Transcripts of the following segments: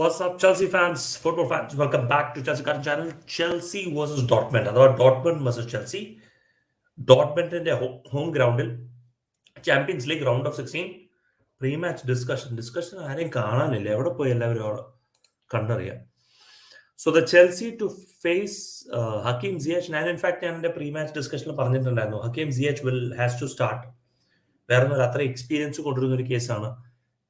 What's up, Chelsea fans, football fans? Welcome back to Chelsea Current Channel. Chelsea versus Dortmund. അഥവാ Dortmund versus Chelsea. ഡോട്ട്മണ്ടിന്റെ home ഗ്രൗണ്ടിൽ champions league round of 16 pre match discussion ആരെയും കാണാനില്ല. എവിടെ പോയി എല്ലാവരും അവിടെ കണ്ടറിയാം. So the Chelsea to face Hakim Ziyech. ഞാൻ ഇൻഫാക്ട് ഞാൻ എൻ്റെ പ്രീ മാച്ച് ഡിസ്കഷനിൽ പറഞ്ഞിട്ടുണ്ടായിരുന്നു, Hakim Ziyech has to start. വേറെ ഒന്നും അത്ര എക്സ്പീരിയൻസ് കൊണ്ടുവരുന്ന ഒരു കേസാണ്.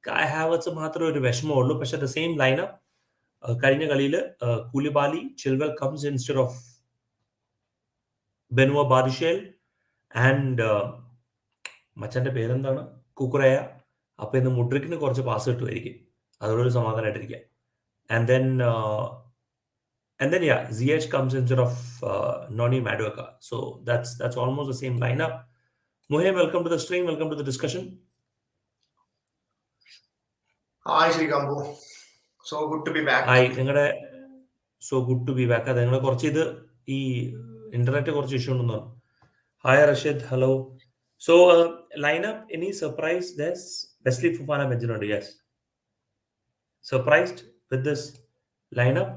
കായ് ഹാവർട്സ് മാത്രമേ ഒരു വിഷമമുള്ളൂ. പക്ഷെ ദ സെയിം ലൈനപ്പ് കഴിഞ്ഞ കളിയിൽ Koulibaly Chilwell comes instead of Benoit Badiashile and മച്ചൻ്റെ പേരെന്താണ്, കുക്കുറയ. അപ്പം ഇന്ന് മുഡ്രിക്കിന് കുറച്ച് പാസ് കിട്ടുമായിരിക്കും, അതോടൊരു സമാധാനമായിട്ടിരിക്കുക. And then Ziyech comes instead of Noni Madueka. So that's almost the same lineup. Muhem, welcome to the stream, welcome to the discussion. Hi Srikambu, so good to be back. Hi, നിങ്ങളുടെ so good to be back. അത് നിങ്ങളുടെ കുറച്ച് ഇത് ഈ internet കുറച്ച് issue ഉണ്ടെന്ന് പറഞ്ഞു. Hi Rashid, hello. So lineup, any surprise? Does Wesley Fofana ബെഞ്ചിനുണ്ട്. Yes, surprised with this lineup?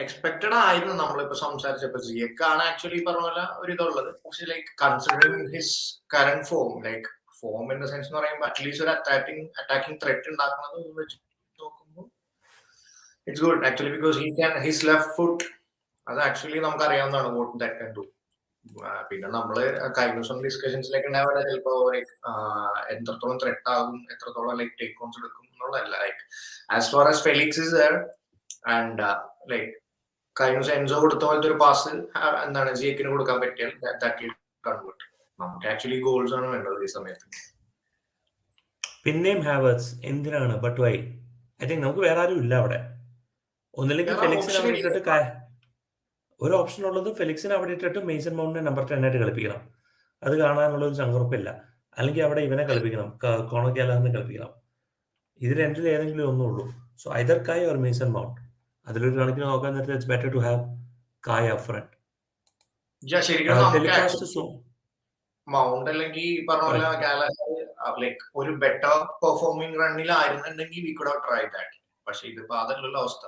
Expected ആയിരുന്നു. നമ്മളിപ്പോ സംസാരിച്ചപ്പോ ജിയക്കാണ് ആക്ച്വലി പറഞ്ഞ പോലെ ഒരു ഇതുള്ളത്. പക്ഷെ like considering his current form, like form in the sense എന്ന് പറയുമ്പോൾ അറ്റ്ലീസ്റ്റ് ഒരു അറ്റാക്കിംഗ് ത്രെറ്റ് ഉണ്ടാക്കുന്നത് വെച്ച് നോക്കുമ്പോൾ it's good actually, because his left foot അത് ആക്ച്വലി നമുക്ക് അറിയാവുന്നതാണ് വാട്ട് ദാറ്റ് കാൻ ഡു. പിന്നെ നമ്മള് കഴിഞ്ഞ ദിവസം ഡിസ്കഷൻസിലേക്ക് ഉണ്ടാവില്ല ചിലപ്പോ എത്രത്തോളം ത്രെറ്റ് ആകും, എത്രത്തോളം ലൈക്ക് ടേക്ക് ഓൺസ് എടുക്കും എന്നുള്ളതല്ല. Like as far as Felix is there and like കഴിഞ്ഞ ദിവസം എൻസോ കൊടുത്ത പോലത്തെ ഒരു പാസ് എന്താണ് ജിയക്കിന് കൊടുക്കാൻ പറ്റിയാൽ ദാറ്റ് വിൽ കൺവേർട്ട്. നമുക്ക് ആക്ച്വലി ഗോൾസ് ആണ് വേണ്ടത് ഈ സമയത്ത്. പിന്നെയും ഹാവേർട്സ് എന്തിനാണ്? But why? ഐ തിങ്ക് നമുക്ക് വേറെ ആരും ഇല്ല അവിടെ. ഒന്നില്ലെങ്കിൽ ഫെലിക്സിനെ അവിടെ ഇട്ടിട്ട് ഒരു ഓപ്ഷൻ ഉള്ളത് ഫെലിക്സിനെ അവിടെ ഇട്ടിട്ട് മേസൺ മൗണ്ടിനെ നമ്പർ 10 ആയിട്ട് കളിപ്പിക്കണം. അത് കാണാനുള്ള ഒരു ചങ്കുറപ്പില്ല. അല്ലെങ്കിൽ അവിടെ ഇവനെ കളിപ്പിക്കണം, കോണോക്കാലെന്ന് കളിപ്പിക്കണം. ഇത് രണ്ടിൽ ഏതെങ്കിലും ഒന്നുള്ളൂ. So either Kai or Mason Mount. അതിലൊരു കണക്കിന് നോക്കാൻ നേരത്തെ it's better to have Kai up front. Mount അല്ലെങ്കിൽ പറഞ്ഞ പോലെ ലൈക്ക് ഒരു ബെറ്റർ പെർഫോമിംഗ് റണ്ണിലായിരുന്നുണ്ടെങ്കിൽ we could have tried that. പക്ഷെ ഇതിപ്പോ അതല്ലല്ലോ അവസ്ഥ.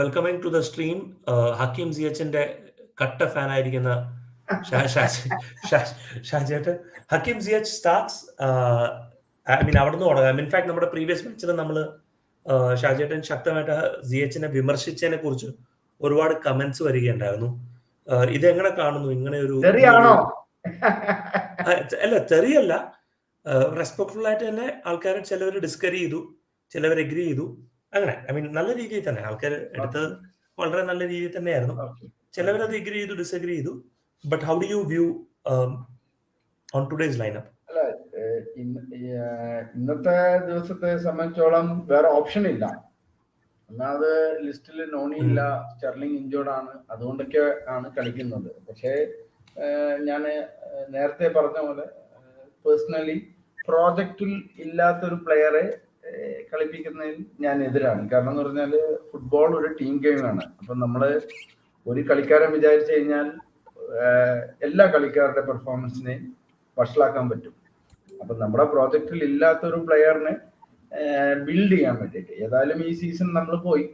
Welcoming to the stream Hakim സിയച്ചിന്റെ കട്ട ഫാൻ ആയിരിക്കുന്ന ഷാജേട്ടൻ. Hakim Ziyech starts. I mean അവിടെ നിന്ന് തുടങ്ങാം. ഇൻഫാക്ട് നമ്മുടെ പ്രീവിയസ് മാച്ചിൽ നമ്മൾ ഷാജേട്ടൻ ശക്തമായിട്ട് സിയച്ചിനെ വിമർശിച്ചതിനെ കുറിച്ച് ഒരുപാട് കമന്റ്സ് വരികയുണ്ടായിരുന്നു. ഇതെങ്ങനെ കാണുന്നു? ഇങ്ങനെ ഒരു അല്ല, തെറിയല്ല, റെസ്പെക്ട്ഫുൾ ആയിട്ട് തന്നെ ആൾക്കാർ ചിലവർ ഡിസ്കറി ചെയ്തു, ചിലവർ എഗ്രി ചെയ്തു. അങ്ങനെ ഐ മീൻ നല്ല രീതിയിൽ തന്നെ ആൾക്കാർ എടുത്തത് വളരെ നല്ല രീതിയിൽ തന്നെയായിരുന്നു. ചിലവരത് എഗ്രി ചെയ്തു, ഡിസ്അഗ്രി ചെയ്തു. But how do you view on today's lineup? അല്ല, ഇന്നത്തെ ദിവസത്തെ സംബന്ധിച്ചോളം വേറെ ഓപ്ഷൻ ഇല്ല. ഒന്നാമത് ലിസ്റ്റിൽ നോണി ഇല്ല, സ്റ്റെർലിംഗ് ഇഞ്ചോർഡ് ആണ്, അതുകൊണ്ടൊക്കെ ആണ് കളിക്കുന്നത്. പക്ഷേ ഞാൻ നേരത്തെ പറഞ്ഞ പോലെ പേഴ്സണലി പ്രോജക്റ്റിൽ ഇല്ലാത്തൊരു പ്ലെയറെ കളിപ്പിക്കുന്നതിൽ ഞാൻ എതിരാണ്. കാരണം എന്ന് പറഞ്ഞാൽ ഫുട്ബോൾ ഒരു ടീം ഗെയിമാണ്. അപ്പം നമ്മൾ ഒരു കളിക്കാരൻ വിചാരിച്ചു കഴിഞ്ഞാൽ എല്ലാ കളിക്കാരുടെ പെർഫോമൻസിനെയും വഷളാക്കാൻ പറ്റും. അപ്പം നമ്മുടെ പ്രോജക്റ്റിൽ ഇല്ലാത്തൊരു പ്ലെയറിനെ ബിൽഡ് ചെയ്യാൻ വേണ്ടിയിട്ട് ഏതായാലും ഈ സീസൺ നമ്മൾ പോയി,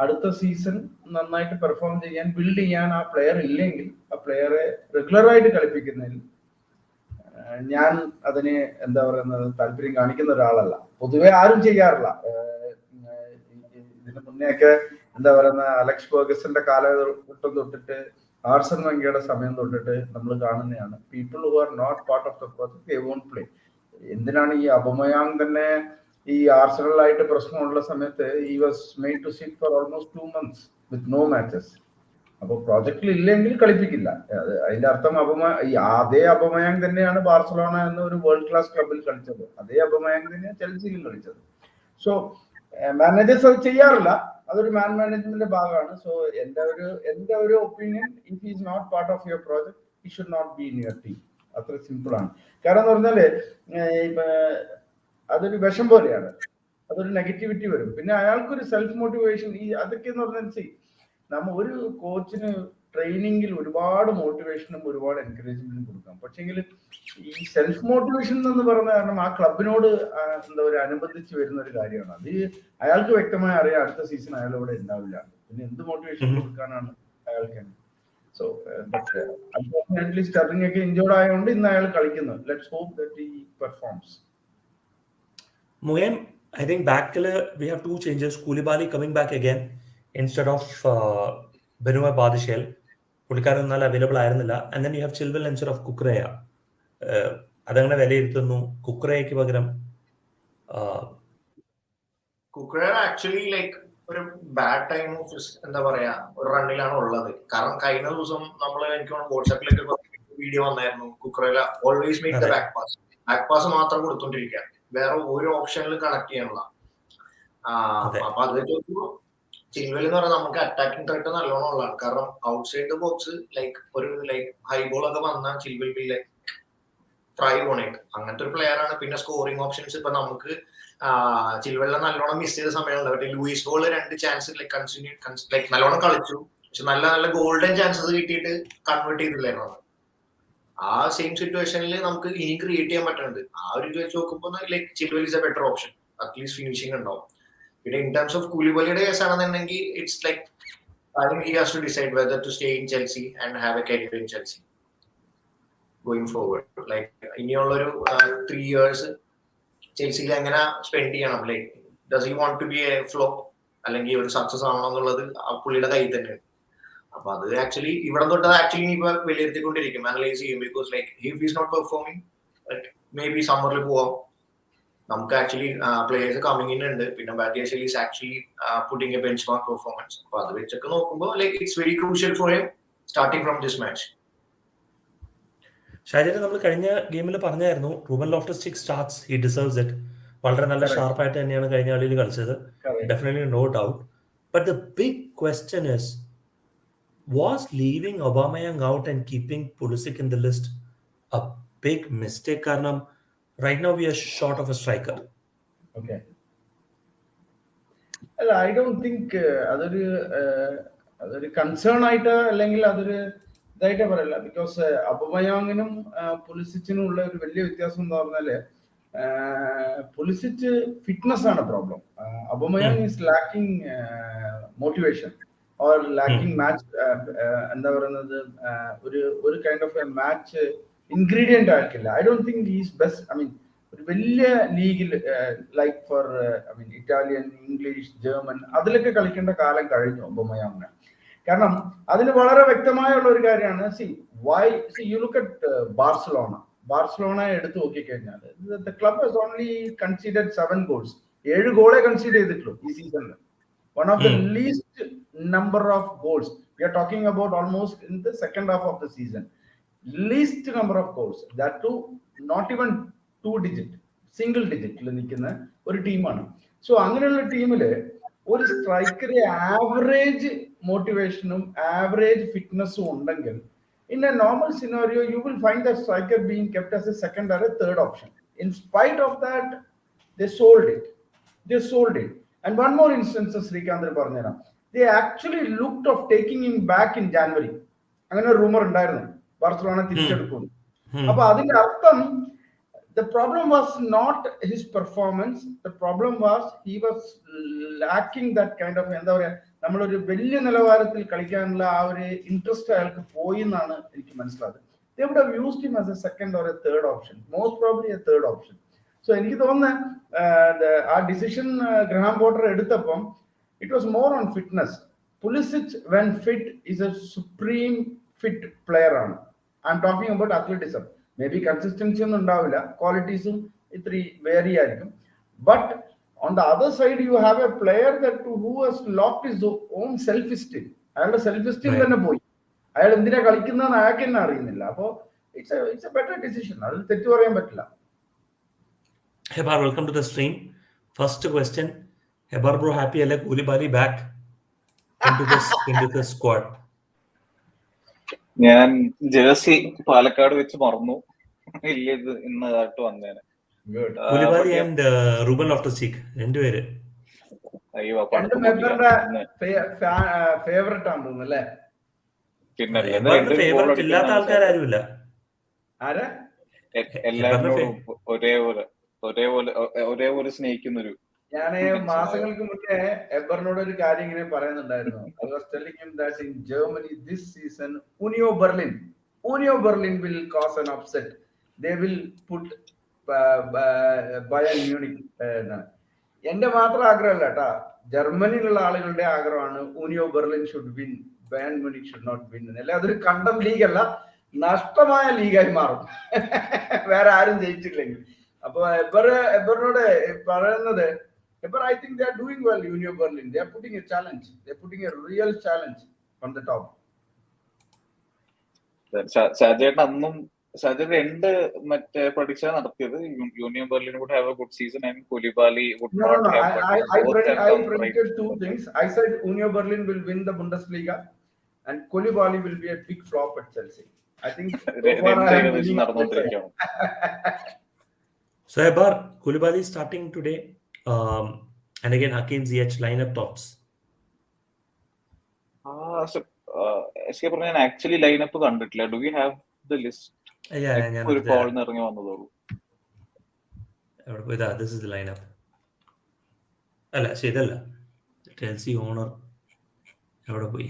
അടുത്ത സീസൺ നന്നായിട്ട് പെർഫോം ചെയ്യാൻ ബിൽഡ് ചെയ്യാൻ ആ പ്ലെയർ ഇല്ലെങ്കിൽ ആ പ്ലെയറെ റെഗുലറായിട്ട് കളിപ്പിക്കുന്നതിൽ ഞാൻ അതിന് എന്താ പറയുന്നത് താല്പര്യം കാണിക്കുന്ന ഒരാളല്ല. പൊതുവെ ആരും ചെയ്യാറില്ല. ഇതിന് മുന്നെയൊക്കെ എന്താ പറയുന്ന അലക്സ് ഫെർഗസന്റെ കാലഘട്ടം തൊട്ടിട്ട് ആർസൻ വെങ്കയുടെ സമയം തൊട്ടിട്ട് നമ്മൾ കാണുന്നതാണ്. People who are not part of the project they won't play. എന്തിനാണ് ഈ അബമയാങ് തന്നെ ഈ ആർസണലായിട്ട് പ്രശ്നമുള്ള സമയത്ത് he was made to sit for almost 2 months with no matches. അപ്പോൾ പ്രോജക്റ്റിൽ ഇല്ലെങ്കിൽ കളിപ്പിക്കില്ല. അതിന്റെ അർത്ഥം അതേ അബമയാങ് തന്നെയാണ് ബാർസലോണ എന്ന ഒരു വേൾഡ് ക്ലാസ് ക്ലബിൽ കളിച്ചത്. അതേ അബമയാങ് തന്നെയാണ് ചെൽസിയിലും കളിച്ചത്. സോ മാനേജേഴ്സ് അത് ചെയ്യാറില്ല, അതൊരു മാനേജ്മെന്റിന്റെ ഭാഗമാണ്. സോ എന്റെ ഒരു opinion, if he is not part of your project he should not be in your team. അത്ര സിമ്പിൾ ആണ്. കാരണം എന്ന് പറഞ്ഞാല് അതൊരു വിഷം പോലെയാണ്, അതൊരു നെഗറ്റിവിറ്റി വരും. പിന്നെ അയാൾക്കൊരു സെൽഫ് മോട്ടിവേഷൻ അതൊക്കെ എന്ന് പറഞ്ഞാൽ നമ്മ ഒരു കോച്ചിന് ട്രെയിനിങ്ങിൽ ഒരുപാട് മോട്ടിവേഷനും ഒരുപാട് എൻകറേജ്മെന്റും കൊടുക്കാം. പക്ഷെങ്കിൽ ഈ സെൽഫ് മോട്ടിവേഷൻ എന്ന് പറയുന്ന കാരണം ആ ക്ലബിനോട് എന്താ പറയുക അനുബന്ധിച്ച് വരുന്ന ഒരു കാര്യമാണ്. അത് അയാൾക്ക് വ്യക്തമായി അറിയാം അടുത്ത സീസൺ അയാൾ ഇവിടെ ഉണ്ടാവില്ല, പിന്നെ എന്ത് മോട്ടിവേഷൻ കൊടുക്കാനാണ് അയാൾക്ക്. സോ അൺഫോർച്ചുനേറ്റ്ലി സ്റ്റെർലിംഗ് ഒക്കെ ഇഞ്ചോർഡ് ആയതുകൊണ്ട് ഇന്ന് അയാൾ കളിക്കുന്നത്. Let's hope that he performs. Muhem, I think back we have two changes. Koulibaly coming back again instead of Benoit Badiashile. പുള്ളിക്കാരൻ എന്നാൽ അവൈലബിൾ ആയിരുന്നില്ല. And then you have Chilwell instead of കുക്രയ. അതങ്ങനെ വിലയിരുത്തുന്നു. കുക്രയ്ക്ക് പകരം കുക്രയ ആക്ച്വലി ലൈക്ക് ഒരു bad time എന്താ പറയാ ഒരു റണ്ണിലാണ് ഉള്ളത്. കാരണം കഴിഞ്ഞ ദിവസം നമ്മൾ എനിക്ക് വാട്സാപ്പിലൊക്കെ വീഡിയോ വന്നായിരുന്നു. Cucurella always make the back pass മാത്രം കൊടുത്തോണ്ടിരിക്കുക, വേറെ ഒരു ഓപ്ഷനിൽ കണക്ട് ചെയ്യാനുള്ള. അപ്പൊ അത് വെച്ചോക്കുമ്പോ ചിൽവെൽ എന്ന് പറഞ്ഞാൽ നമുക്ക് അറ്റാക്കിംഗ് ത്രെറ്റ് നല്ലോണം ഉള്ളതാണ്. കാരണം ഔട്ട്സൈഡ് ദ ബോക്സ് ലൈക്ക് ഒരു ലൈക്ക് ഹൈ ബോൾ ഒക്കെ വന്നാൽ ചിൽവെൽ ലൈക്ക് ട്രൈ ഓണേറ്റ് അങ്ങനത്തെ ഒരു പ്ലെയർ ആണ്. പിന്നെ സ്കോറിംഗ് ഓപ്ഷൻസ് ഇപ്പൊ നമുക്ക് ചിൽവെല്ലെ നല്ലോണം മിസ് ചെയ്ത സമയമുണ്ട്. പക്ഷേ ലൂയിസ് ഹോൾ 2 ചാൻസ് ലൈക്ക് നല്ലോണം കളിച്ചു, പക്ഷെ നല്ല നല്ല ഗോൾഡൻ ചാൻസസ് കിട്ടിയിട്ട് കൺവേർട്ട് ചെയ്തില്ലായിരുന്നു. ആ സെയിം സിറ്റുവേഷനിൽ നമുക്ക് ഇനി ക്രിയേറ്റ് ചെയ്യാൻ പറ്റുന്നുണ്ട്. ആ ഒരു ഇത് വെച്ച് നോക്കുമ്പോൾ like Chilwell is a better option, at least finishing ഉണ്ടാവും. പിന്നെ ഇൻ ടേംസ് ഓഫ് കൂലിബാലിയുടെ കേസ് ആണെന്നുണ്ടെങ്കിൽ it's like I think he has to decide whether to stay in Chelsea and have a career in Chelsea going forward. Like ഇനിയുള്ളൊരു 3 years ചെൽസിയിൽ എങ്ങനെ spend ചെയ്യണം, like does he want to be a flop അല്ലെങ്കിൽ ഒരു success ആണോ എന്നുള്ളത് ആ പുള്ളിയുടെ കയ്യിൽ തന്നെയാണ്. അപ്പൊ അത് ആക്ച്വലി ഇവിടെ തൊട്ട് ആക്ച്വലി ഇപ്പൊ വിലയിരുത്തിക്കൊണ്ടിരിക്കും, അനലൈസ് ചെയ്യും. Because like if is not performing may be സമ്മറിൽ പോവാം. നമുക്ക് ആക്ച്വലി പ്ലേയേഴ്സ് കമ്മിങ് ഇൻ ഉണ്ട്. പിന്നെ Badiashile is actually putting a benchmark performance. അപ്പൊ അത് വെച്ചൊക്കെ നോക്കുമ്പോൾ like it's very crucial for him starting from this match. ഷാജേട്ടൻ നമ്മൾ കഴിഞ്ഞ ഗെയിമിൽ പറഞ്ഞായിരുന്നു Ruben Loftus Cheek starts, he deserves it. വളരെ നല്ല ഷാർപ്പായിട്ട് തന്നെയാണ് കഴിഞ്ഞ കളിയിൽ കളിച്ചത്, definitely no doubt. But the big question is, was leaving Aubameyang out and keeping Pulisic in the list a big mistake? Karanam right now we are short of a striker. Okay. I don't think അതൊരു concern ആയിട്ട് അല്ലെങ്കിൽ അതൊരു ഇതായിട്ട് പറയല്ല. Because അബമയാങ്ങിനും പുലിസിച്ചിനും ഉള്ള ഒരു വലിയ വ്യത്യാസം എന്ന് പറഞ്ഞാല് പുലിസിച്ച് ഫിറ്റ്നസ് ആണ് problem. Aubameyang is lacking motivation or lacking match എന്താ പറയുന്നത് ഒരു kind of a match ingredient ആയിരിക്കില്ല. I don't think is best. I mean ഒരു വലിയ ലീഗിൽ like for Italian, English, German അതിലൊക്കെ കളിക്കേണ്ട കാലം കഴിഞ്ഞു അബമയാങ്ങിന്. കാരണം അതിന് വളരെ വ്യക്തമായുള്ള ഒരു കാര്യമാണ്. യു ലുക്ക് അറ്റ് ബാർസലോണ എടുത്തു നോക്കിക്കഴിഞ്ഞാൽ the club has only conceded 7 goals. 7 goals concede ചെയ്തിട്ടുള്ളൂ ഈ സീസണിൽ. One of the least number of goals. We are talking about almost in the second half of the season. Least number of goals. That too, not even 2 digit, single digit. ഒരു ടീമാണ്. So അങ്ങനെയുള്ള ടീമില് ഒരു സ്ട്രൈക്കറെ average മോട്ടിവേഷനും average ഫിറ്റ്നസും ഉണ്ടെങ്കിൽ in a normal scenario you will find that striker being kept as a second or a third option. In spite of that, they sold it. And one more instance, Srikandra Parnera, they actually looked of taking him back in January. അങ്ങനെ ഒരു rumour ഉണ്ടായിരുന്നു Barcelona തിരിച്ചെടുക്കും. അപ്പൊ അതിന്റെ അർത്ഥം the problem was not his performance, the problem was he was lacking that kind of എന്താ പറയാ നമ്മളൊരു വലിയ നിലവാരത്തിൽ കളിക്കാനുള്ള ആ ഒരു ഇൻട്രസ്റ്റ് അയാൾക്ക് പോയി എന്നാണ് എനിക്ക് മനസ്സിലായത്. They would have used him as a second or a third option, most probably a third option. So എനിക്ക് തോന്നുന്നത് ആ ഡിസിഷൻ ഗ്രഹാം പോട്ടർ എടുത്തപ്പം it was more on fitness. Pulisic when fit is a supreme fit player ആണ്. I'm talking about athleticism. May be consistency ഒന്നും ഉണ്ടാവില്ല, ക്വാളിറ്റീസും ഇത്തിരി vary ആയിരിക്കും. But on the other side you have a player who has locked his own self esteem. അയാളുടെ self esteem തന്നെ പോയി. അയാൾ എന്തിനാ കളിക്കുന്നതെന്ന് അയാൾക്ക് തന്നെ അറിയുന്നില്ല. അപ്പോൾ ഇറ്റ്സ് എ ബെറ്റർ ഡിസിഷൻ. അതിൽ തെറ്റു പറയാൻ പറ്റില്ല. Hebar, welcome to the stream. First question, Hebar bro, happy alle Koulibaly back into the squad. ഞാൻ ജേഴ്സി പാലക്കാട് വെച്ച് മറന്നു. ഇല്ല, ഇത് ഇന്ന് കാട്ട് വന്നേനെ. Koulibaly and Ruben Loftus-Cheek രണ്ടുപേര്. അയ്യോ രണ്ടും എബറിന്റെ ഫേവറേറ്റ് ആണെന്ന് തോന്നുന്നു അല്ലേ? പിന്നെ ഫേവറേറ്റ് ഇല്ലാത്ത ആൾക്കാരാരുമില്ല. ആരാ? എല്ലാവരോടും ഒരേപോലെ സ്നേഹിക്കുന്നൊരു. ഞാന് മാസങ്ങൾക്ക് മുന്നേ എബറിനോട് ഒരു കാര്യം ഇങ്ങനെ പറയുന്നുണ്ടായിരുന്നു. I was telling him that in Germany this season Union Berlin will cause an upset. They will put Bayern Munich. എന്റെ മാത്രം ആഗ്രഹമല്ല കേട്ടാ, ജർമ്മനിയിലുള്ള ആളുകളുടെ ആഗ്രഹമാണ് Union Berlin should win, Bayern Munich should not win. അല്ലെ അതൊരു കണ്ടം ലീഗല്ല, നഷ്ടമായ ലീഗായി മാറും വേറെ ആരും ജയിച്ചില്ലെങ്കിൽ. അപ്പൊ എബറിനോട് പറയുന്നത്, എബർ I think they are doing well. Union Berlin, they are putting a challenge, they are putting a real challenge on the top. ഷാജേട്ടൻ അന്നും രണ്ട് മറ്റേ പ്രഡിക്ഷൻ നടത്തിയത് union Berlin would have a good season and Koulibaly would not have. I predicted two things. I said Union Berlin will win the Bundesliga and Koulibaly will be a big flop at Chelsea. I think നടന്നുകൊണ്ടിരിക്കുകയാണ്. So Ebar, Koulibaly starting today, and again Hakim Ziyech lineup thoughts. ഞാൻ actually lineup കണ്ടിട്ടില്ല. Do you have the list? ഒരു കോളിന് ഇറങ്ങി വന്നതോളൂ. This is the lineup. അല്ല ശരിയല്ല, Chelsea owner എവിടെ പോയി?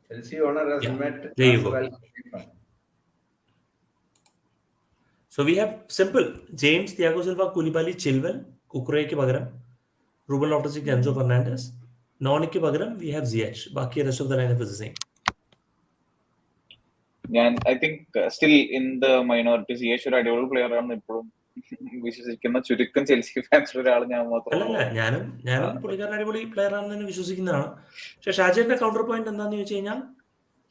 Chelsea owner has met. There you go. So we have simple James, Thiago Silva, Koulibaly, Chilwell, Kukureke പകരം Ruben Loftus-Cheek, Enzo Fernandez. Noniക്ക് പകരം we have Ziyech. ബാക്കി rest of the lineup is the same. ഞാൻ I think still in the minority. Ziyech ഒരു അടിപൊളി player ആണെന്ന് ഇപ്പോഴും വിശ്വസിക്കുന്ന ചുരുക്കം ചെൽസി ഫാൻസിൽ ഒരാൾ ഞാൻ മാത്രമല്ല. ഞാനും പുള്ളിക്കാരൻ അടിപൊളി പ്ലെയർ ആണെന്ന് വിശ്വസിക്കുന്നതാണ്. പക്ഷെ ഷാജേന്റെ കൗണ്ടർ പോയിന്റ് എന്താണെന്ന് ചോദിച്ചു കഴിഞ്ഞാൽ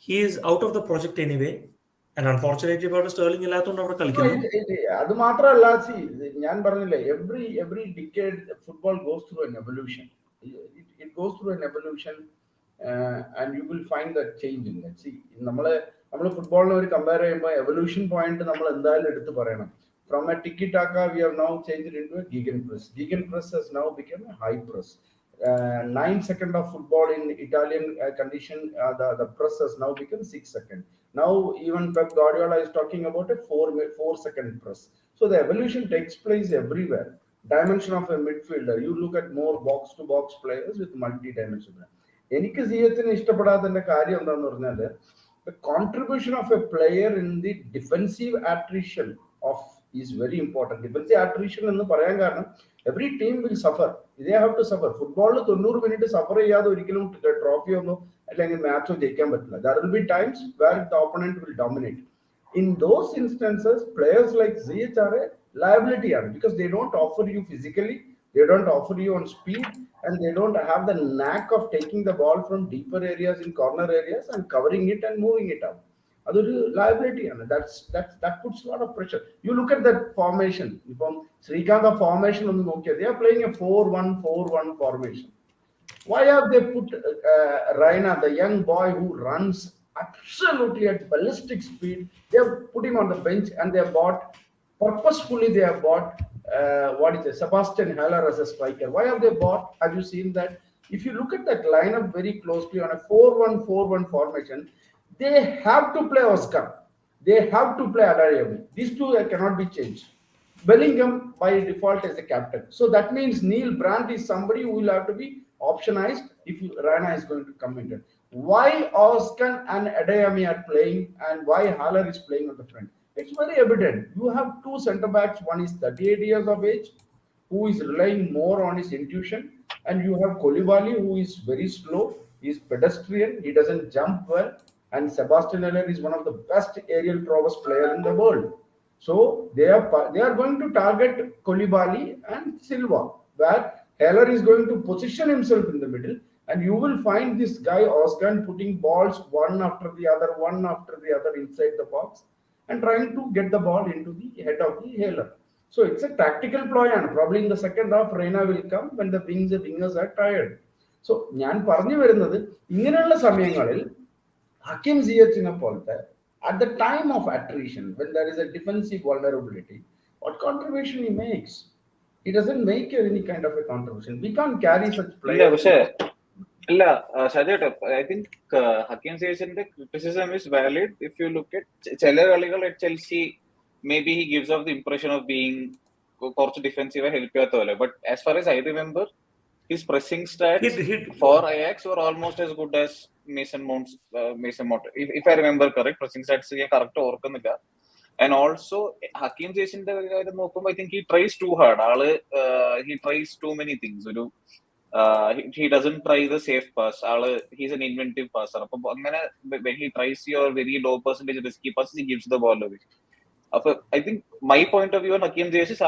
he is out of the project anyway and unfortunately ഇപ്പോൾ സ്റ്റേർലിംഗ് ഇല്ലാത്തതുകൊണ്ട് അവിടെ കളിക്കുന്നു. അത് മാത്രമല്ല, ഞാൻ പറഞ്ഞില്ലേ, every decade football goes through N evolution. It goes through N evolution and you will find that change in that. See, നമ്മൾ ഫുട്ബോളിനെ ഒരു കമ്പയർ ചെയ്യുമ്പോൾ എവല്യൂഷൻ പോയിന്റ് നമ്മൾ എന്തായാലും എടുത്ത് പറയണം. From a tiki-taka, we have now changed into a gegenpress. Gegenpress has now become a high press. 9 seconds of football in Italian condition, the press has now become 6 seconds. Now even Pep Guardiola is talking about a 4-second press. So the evolution takes place everywhere. Dimension of a midfielder, you look at more box-to-box players with multi-dimension. എനിക്ക് സിയത്തിന് ഇഷ്ടപ്പെടാത്തതിന്റെ കാര്യം എന്താന്ന് പറഞ്ഞാൽ the contribution of a player in the defensive attrition of is very important. Defensive attrition എന്ന് പറയാൻ കാരണം every team will suffer. They have to suffer. ഫുട്ബോളിൽ 90 minute Zafar ചെയ്യാതെ ഒരിക്കലും ട്രോഫി ഒന്നോ അല്ലെങ്കിൽ മാച്ചോ ജയിക്കാൻ പറ്റില്ല. There will be times where the opponent will dominate. In those instances, players like Ziyech are a liability because they don't offer you physically, they don't offer you on speed, and they don't have the knack of taking the ball from deeper areas in corner areas and covering it and moving it up. Adoru liability and that puts a lot of pressure. You look at that formation. Ipom Srikanth formation on the they are playing a 4-1-4-1 formation. Why have they put Raina, the young boy who runs absolutely at ballistic speed? They have put him on the bench and they have bought purposefully. They have bought Sebastian Haller as a striker. Why have they bought? Have you seen that? If you look at that lineup very closely on a 4-1-4-1 formation, they have to play Oscar. They have to play Adayemi. These two cannot be changed. Bellingham by default is the captain. So that means Neil Brandt is somebody who will have to be optionized if Rana is going to come in. Why Oscar and Adayemi are playing and why Haller is playing on the front? It's very evident. You have two center backs. One is 38 years of age, who is relying more on his intuition, and you have Koulibaly, who is very slow. He is pedestrian. He doesn't jump well. And Sebastian Haller is one of the best aerial prowess players in the world. So they are going to target Koulibaly and Silva, where Haller is going to position himself in the middle, and you will find this guy Oscar putting balls one after the other inside the box and trying to get the ball into the head of the Haller. So it's a tactical ploy, and probably in the second half Reina will come when the wingers are tired. So ഞാൻ പറഞ്ഞു വരുന്നത് ഇങ്ങനെയുള്ള സമയങ്ങളിൽ ഹക്കീം സിയച്ചിനെ പോലത്തെ at the time of attrition, when there is a defensive vulnerability, what contribution he makes? He doesn't make any kind of a contribution. We can't carry such ഇല്ല players. പക്ഷേ ഇല്ല ഷാജേട്ടാ ഐ തിങ്ക് ഹക്കീം സിയച്ചിന്റെ criticism is valid if you look at ചില കളികൾ at Chelsea may be he gives off the impression of being കുറച്ച് defensive help ചെയ്യാത്ത പോലെ but as far as I remember his pressing stats for Ajax were almost as good as Mason Mount. If I remember correct, pressing stats ഞാൻ correct ഓർക്കുന്നില്ല. And also Hakeem സിയച്ചിന്റെ കാര്യം നോക്കുമ്പോൾ I think he tries too hard. He tries too many things. ഒരു he doesn't try the safe pass. He's an inventive passer. Appo angane when he tries your very low percentage risky passes, he gives the ball away. Appo I think my point of view on Hakim Ziyech is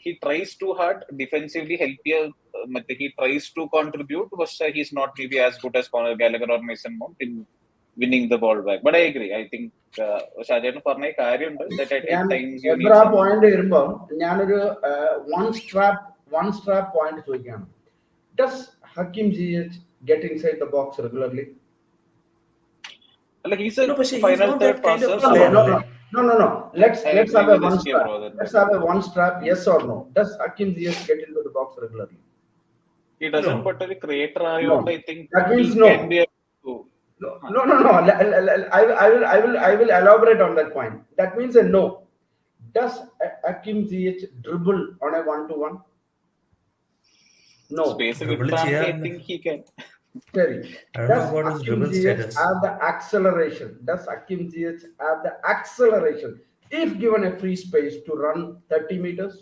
he tries too hard defensively help you. He tries to contribute, but he's not maybe as good as Conor Gallagher or Mason Mount in winning the ball back. But I agree. I think ഷാജേട്ടൻ പറഞ്ഞ കാര്യമുണ്ട് that at times you need some point വരുമ്പോൾ ഞാനൊരു one strap point ചോദിക്കുകയാണ്. Does Hakim Ziyech get inside the box regularly? He's a final third passer. No. Let's have a one strap. Let's have a one strap. Yes or no? Does Hakim Ziyech get into the box regularly? He doesn't. But a creator, I think that means no. Can be No. I will elaborate on that point. That means a no. Does Hakim Ziyech dribble on a 1-to-1? No. Space I think he can. Sorry. I don't know what his dribble status. Have the acceleration? Does Hakim Ziyech have the acceleration if given a free space to run 30 meters?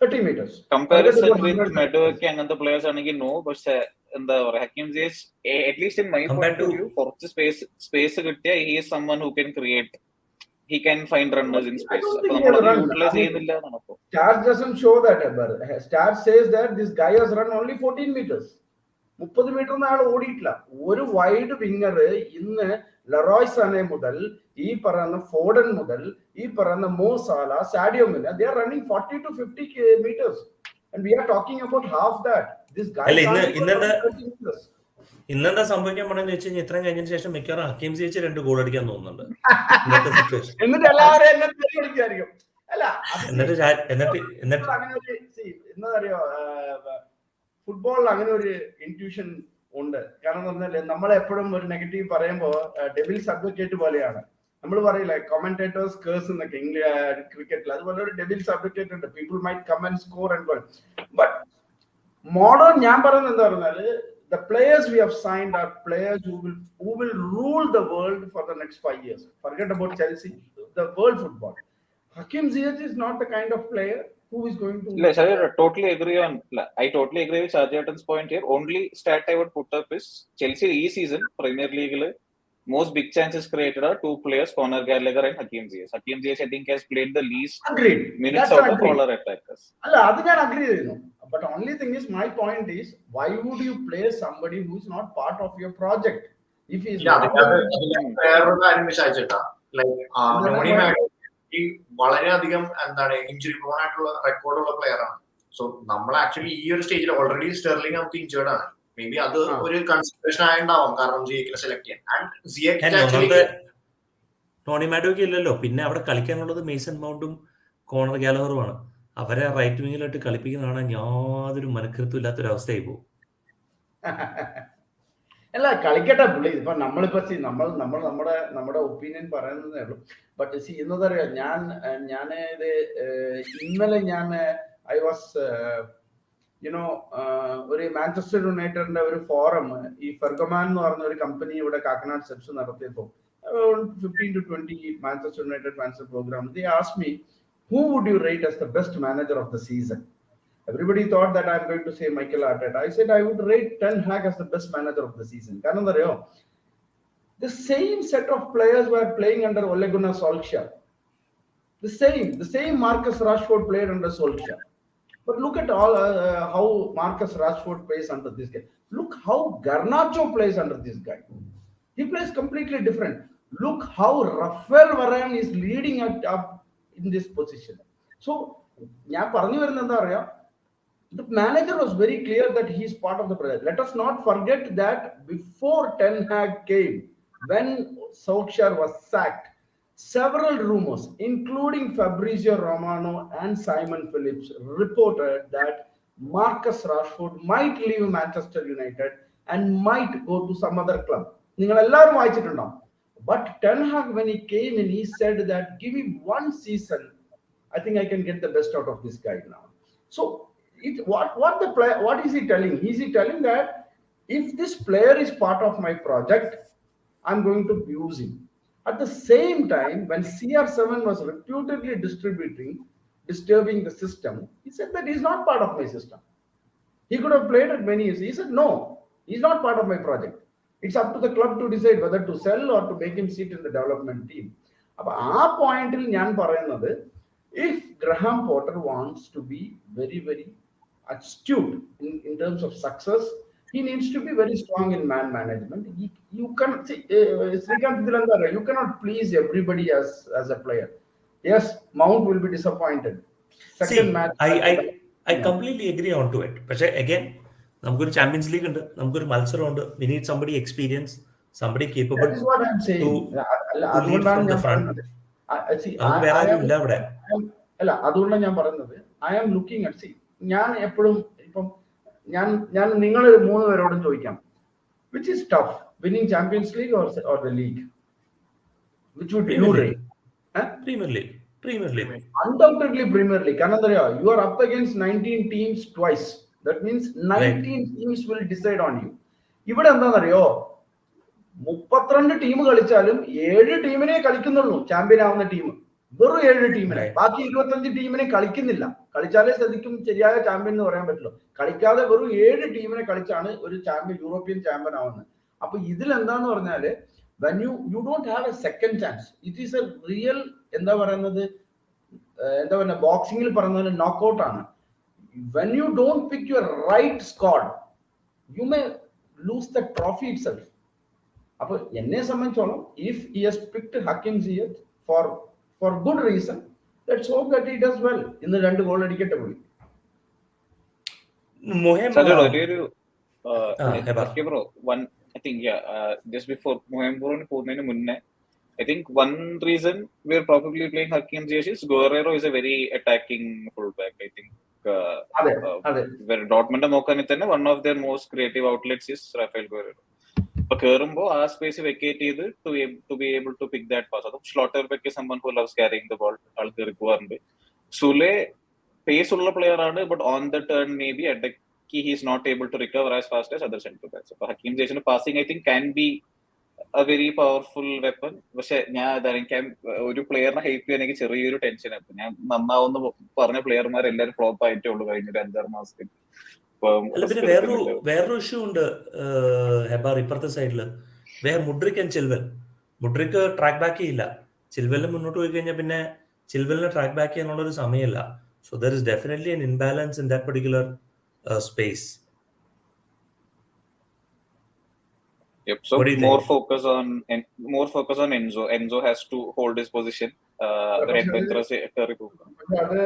30 meters. Comparison with Madueke and the players no, but in the Hakim Ziyech, at least in my point of view, for the space he is someone who can create. He can find runners in space. Stats doesn't show that ever. Stats says that this guy has run only 14 meters. 30 meter ഒന്നും അയാൾ ഓടിയിട്ടില്ല. ഒരു wide winger ഇന്ന് ലറോയ് Sane മുതൽ ഈ പറയുന്ന Foden മുതൽ ഈ പറയുന്ന മോ സാല സാഡിയോ മിന they are running 40 to 50 meters and we are talking about half that. This guy ഇന്നെന്താ സംഭവിക്കാൻ പോണെന്ന് വെച്ച് കഴിഞ്ഞാൽ ഇത്രയും കഴിഞ്ഞതിന് ശേഷം മിക്കവാറും ഹക്കീം സിയച്ച് 2 ഗോൾ അടിക്കാൻ തോന്നുന്നുണ്ട്. എന്നിട്ട് എല്ലാവരും എന്നെ തെളിയിക്കായിരിക്കും. അല്ല എന്നിട്ട് അങ്ങനെ ഒരു എന്താ അറിയോ ഫുട്ബോളിൽ അങ്ങനെ ഒരു ഇൻറ്റ്യൂഷൻ ഉണ്ട്. കാരണം എന്ന് പറഞ്ഞാൽ നമ്മളെപ്പോഴും ഒരു നെഗറ്റീവ് പറയുമ്പോൾ ഡെവിൽസ് അഡ്വക്കേറ്റ് പോലെയാണ്. നമ്മൾ പറയില്ല കമന്റേറ്റേഴ്സ് കേഴ്സ് എന്നൊക്കെ ക്രിക്കറ്റിൽ, അതുപോലെ ഒരു ഡെവിൽസ് അഡ്വക്കേറ്റ് ഉണ്ട്. People might come and score and goal. But modern ഞാൻ പറയുന്നത് എന്താ പറഞ്ഞാല് the players we have signed are players who will rule the world for the next 5 years. Forget about Chelsea, the world football. Hakim Ziyech is not the kind of player who is going to. I totally agree with Shahjatan's point here. Only stat I would put up is Chelsea this season Premier League most big chances created are 2 players, Conor Gallagher and Hakim Ziyech. Hakim Ziyech I think has played the least minutes out of all our attackers. Alla adu njan agree cheyunu. But only thing is, my point is, why would you play somebody who is not part of your project? If he is വളരെയധികം എന്താണ് injury prawn ആയിട്ടുള്ള റെക്കോർഡുള്ള player ആണ്. So നമ്മൾ actually ഈ ഒരു സ്റ്റേജിൽ already sterling നമുക്ക് injured ആണ്. മേ ബി അത് ഒരു കൺസിഡറേഷൻ ആയിട്ടുണ്ടാവും കാരണം ജിയെക്കിനെ സെലക്ട് ചെയ്യാൻ. ആൻഡ് ജിയെക്ക് ടോണി മാഡോക്ക് ഇല്ലല്ലോ, പിന്നെ അവിടെ കളിക്കാനുള്ളത് മേസൺ മൗണ്ടും കോണർ ഗാലഹറുമാണ്. അവരെ റൈറ്റ് വിങ്ങിലോട്ട് കളിപ്പിക്കുന്നതാണ് യാതൊരു മനക്കരുത്തും ഇല്ലാത്തൊരു അവസ്ഥയായി പോകും. അല്ല കളിക്കട്ടെ പുള്ളി. ഇപ്പൊ നമ്മളിപ്പോ നമ്മുടെ ഒപ്പീനിയൻ പറയുന്നതേ ഉള്ളൂ. ബട്ട് എന്നതറിയോ, ഞാൻ ഇത് ഇന്നലെ ഐ വാസ് ഒരു മാഞ്ചസ്റ്റർ യുണൈറ്റഡിന്റെ ഒരു ഫോറം ഈ ഫെർഗമാൻ എന്ന് പറഞ്ഞ ഒരു കമ്പനി ഇവിടെ കാക്കനാട് സെപ്സ് നടത്തിയപ്പോൾ 15 to 20 Manchester United fans program, they asked me, who would you rate as the best manager of the season? Everybody thought that I'm going to say Mikel Arteta. I said I would rate Ten Hag as the best manager of the season. The same set of players were playing under Ole Gunnar Solskjaer. The same Marcus Rashford played under Solskjaer. But look at how Marcus Rashford plays under this guy. Look how Garnacho plays under this guy. He plays completely different. Look how Rafael Varane is leading up in this position. So, the manager was very clear that he is part of the project. Let us not forget that before Ten Hag came, when Solskjaer was sacked, several rumors, including Fabrizio Romano and Simon Phillips, reported that Marcus Rashford might leave Manchester United and might go to some other club. നിങ്ങൾ എല്ലാവരും വായിച്ചിട്ടുണ്ടാവും. But Ten Hag, when he came in, he said that give me one season, I think I can get the best out of this guy now. So what is he telling? Is he telling that if this player is part of my project, I'm going to use him? At the same time, when CR7 was reputedly disturbing the system, he said that he's not part of my system. He could have played it many years. He said, no, he's not part of my project. It's up to the club to decide whether to sell or to make him sit in the development team. അപ്പോൾ ആ പോയിന്റിൽ ഞാൻ പറയുന്നത്, if Graham Potter wants to be very, very astute in terms of success, he needs to be very strong in man management. You can see, you cannot please everybody as a player. Yes, Mount will be disappointed. Second match, I completely agree on to it. പക്ഷേ again, നമുക്കൊരു champions league ഉണ്ട്, നമുക്കൊരു മത്സരമുണ്ട്. We need somebody experienced, somebody capable. That is what I'm saying. അതുകൊണ്ടാണ് ഞാൻ പറയുന്നത്. അല്ല, അതുകൊണ്ടാണ് ഞാൻ പറയുന്നത്, I am looking at, ഞാൻ എപ്പോഴും ഇപ്പം ഞാൻ നിങ്ങൾ 3 പേരോടും ചോദിക്കാം, which is tough, winning Champions League or the league? Which would you rate? Premier League. Undoubtedly Premier League. കാരണം എന്താ പറയുക, you are up against 19 teams twice. That means 19 teams will decide on you. ഇവിടെ എന്താണെന്നറിയോ, 32 team കളിച്ചാലും 7 ടീമിനെ കളിക്കുന്നുള്ളൂ champion ആവുന്ന team. വെറും 7 ടീമിനെ, ബാക്കി 25 ടീമിനെ കളിക്കുന്നില്ല. കളിച്ചാലേ ശരിക്കും ശരിയായ ചാമ്പ്യൻ എന്ന് പറയാൻ പറ്റുള്ളൂ. കളിക്കാതെ വെറും 7 ടീമിനെ കളിച്ചാണ് ഒരു ചാമ്പ്യൻ, യൂറോപ്യൻ ചാമ്പ്യൻ ആവുന്നത്. അപ്പൊ ഇതിൽ എന്താന്ന് പറഞ്ഞാല്, when you don't have a second chance, it is a real എന്താ പറയുന്നത്, ബോക്സിംഗിൽ പറയുന്നത് നോക്കൗട്ട് ആണ്. When you don't pick your right squad, you may lose the trophy itself. അപ്പൊ എന്നെ സംബന്ധിച്ചോളം, if he has picked Hakim Ziyech for good reason, let's hope that he does well. ഇന്ന് 2 goal അടിക്കട്ടെ പുള്ളി. I think just before Mohembro പോകുന്നതിന് മുന്നേ, I think one reason we're probably playing Hakim Ziyech is Guerrero is a very attacking fullback. I think where Dortmund നോക്കുകയാണെങ്കിൽ തന്നെ one of their most creative outlets is Rafael Guerrero. അപ്പൊ കയറുമ്പോൾ ആ space vacate ചെയ്ത് to be able to pick that pass. അതും Schlotterbeck is someone who loves carrying the ball, ആൾ കയറി പോകാറുണ്ട്. Sule pace ഉള്ള പ്ലെയർ ആണ്, but on the turn may be he is not able to recover as fast as other center backs. So Hakim Ziyech's passing, I think, can be a very powerful weapon. പക്ഷെ ഞാൻ ഒരു പ്ലെയറിനെ hype ചെയ്യാനെങ്കിൽ ചെറിയൊരു tension ആയിരുന്നു. ഞാൻ നന്നാവുന്ന പറഞ്ഞ പ്ലെയർമാർ എല്ലാവരും flop ആയിട്ടേ ഉള്ളൂ കഴിഞ്ഞ 5-6 മാസത്തിൽ. പിന്നെ വേറൊരു ഇഷ്യൂ ഉണ്ട് ഹെബാർ, ഇപ്പുറത്തെ സൈഡില് Mudryk and Chilwell. Mudryk track back ചെയ്യില്ല, ചിൽവെല്ലിന് മുന്നോട്ട് പോയി കഴിഞ്ഞാൽ പിന്നെ ചിൽവെല്ലിനെ ട്രാക്ക് ബാക്ക് ചെയ്യാനുള്ള ഒരു സമയമില്ല. So there is definitely an imbalance in that particular space. Yep. So more focus on Enzo. Enzo has to hold his position. അത്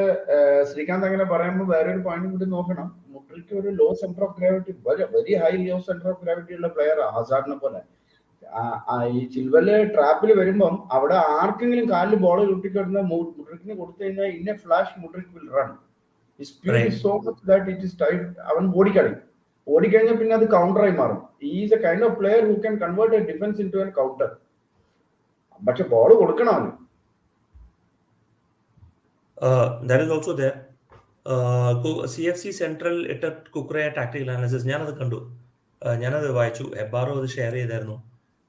ശ്രീകാന്ത് അങ്ങനെ പറയുമ്പോൾ വേറൊരു പോയിന്റ് കൂടി നോക്കണം. മുഡ്രിക്ക് ഒരു low centre of gravity, very high low centre of gravity ഉള്ള player, ഹസാർഡിനെ പോലെ. ഈ ചിൽവല് ട്രാപ്പിൽ വരുമ്പം അവിടെ ആർക്കെങ്കിലും കാലിൽ ബോൾ കിട്ടിക്കിടുന്ന മുഡ്രിക്കിന് കൊടുത്തു കഴിഞ്ഞാൽ ഇന്ന flash Mudryk will run. His speed is so much that it is tight. അവൻ ഓടിക്കഴിഞ്ഞാൽ പിന്നെ അത് കൗണ്ടറായി മാറും. He is a kind of player who can convert a defense into a counter. പക്ഷെ ബോൾ കൊടുക്കണം അവന്. That is also there. CFC Central ഇട്ട കുക്രയ tactical analysis ഞാനത് കണ്ടു, ഞാനത് വായിച്ചു. എബാറോ അത് ഷെയർ ചെയ്തായിരുന്നു.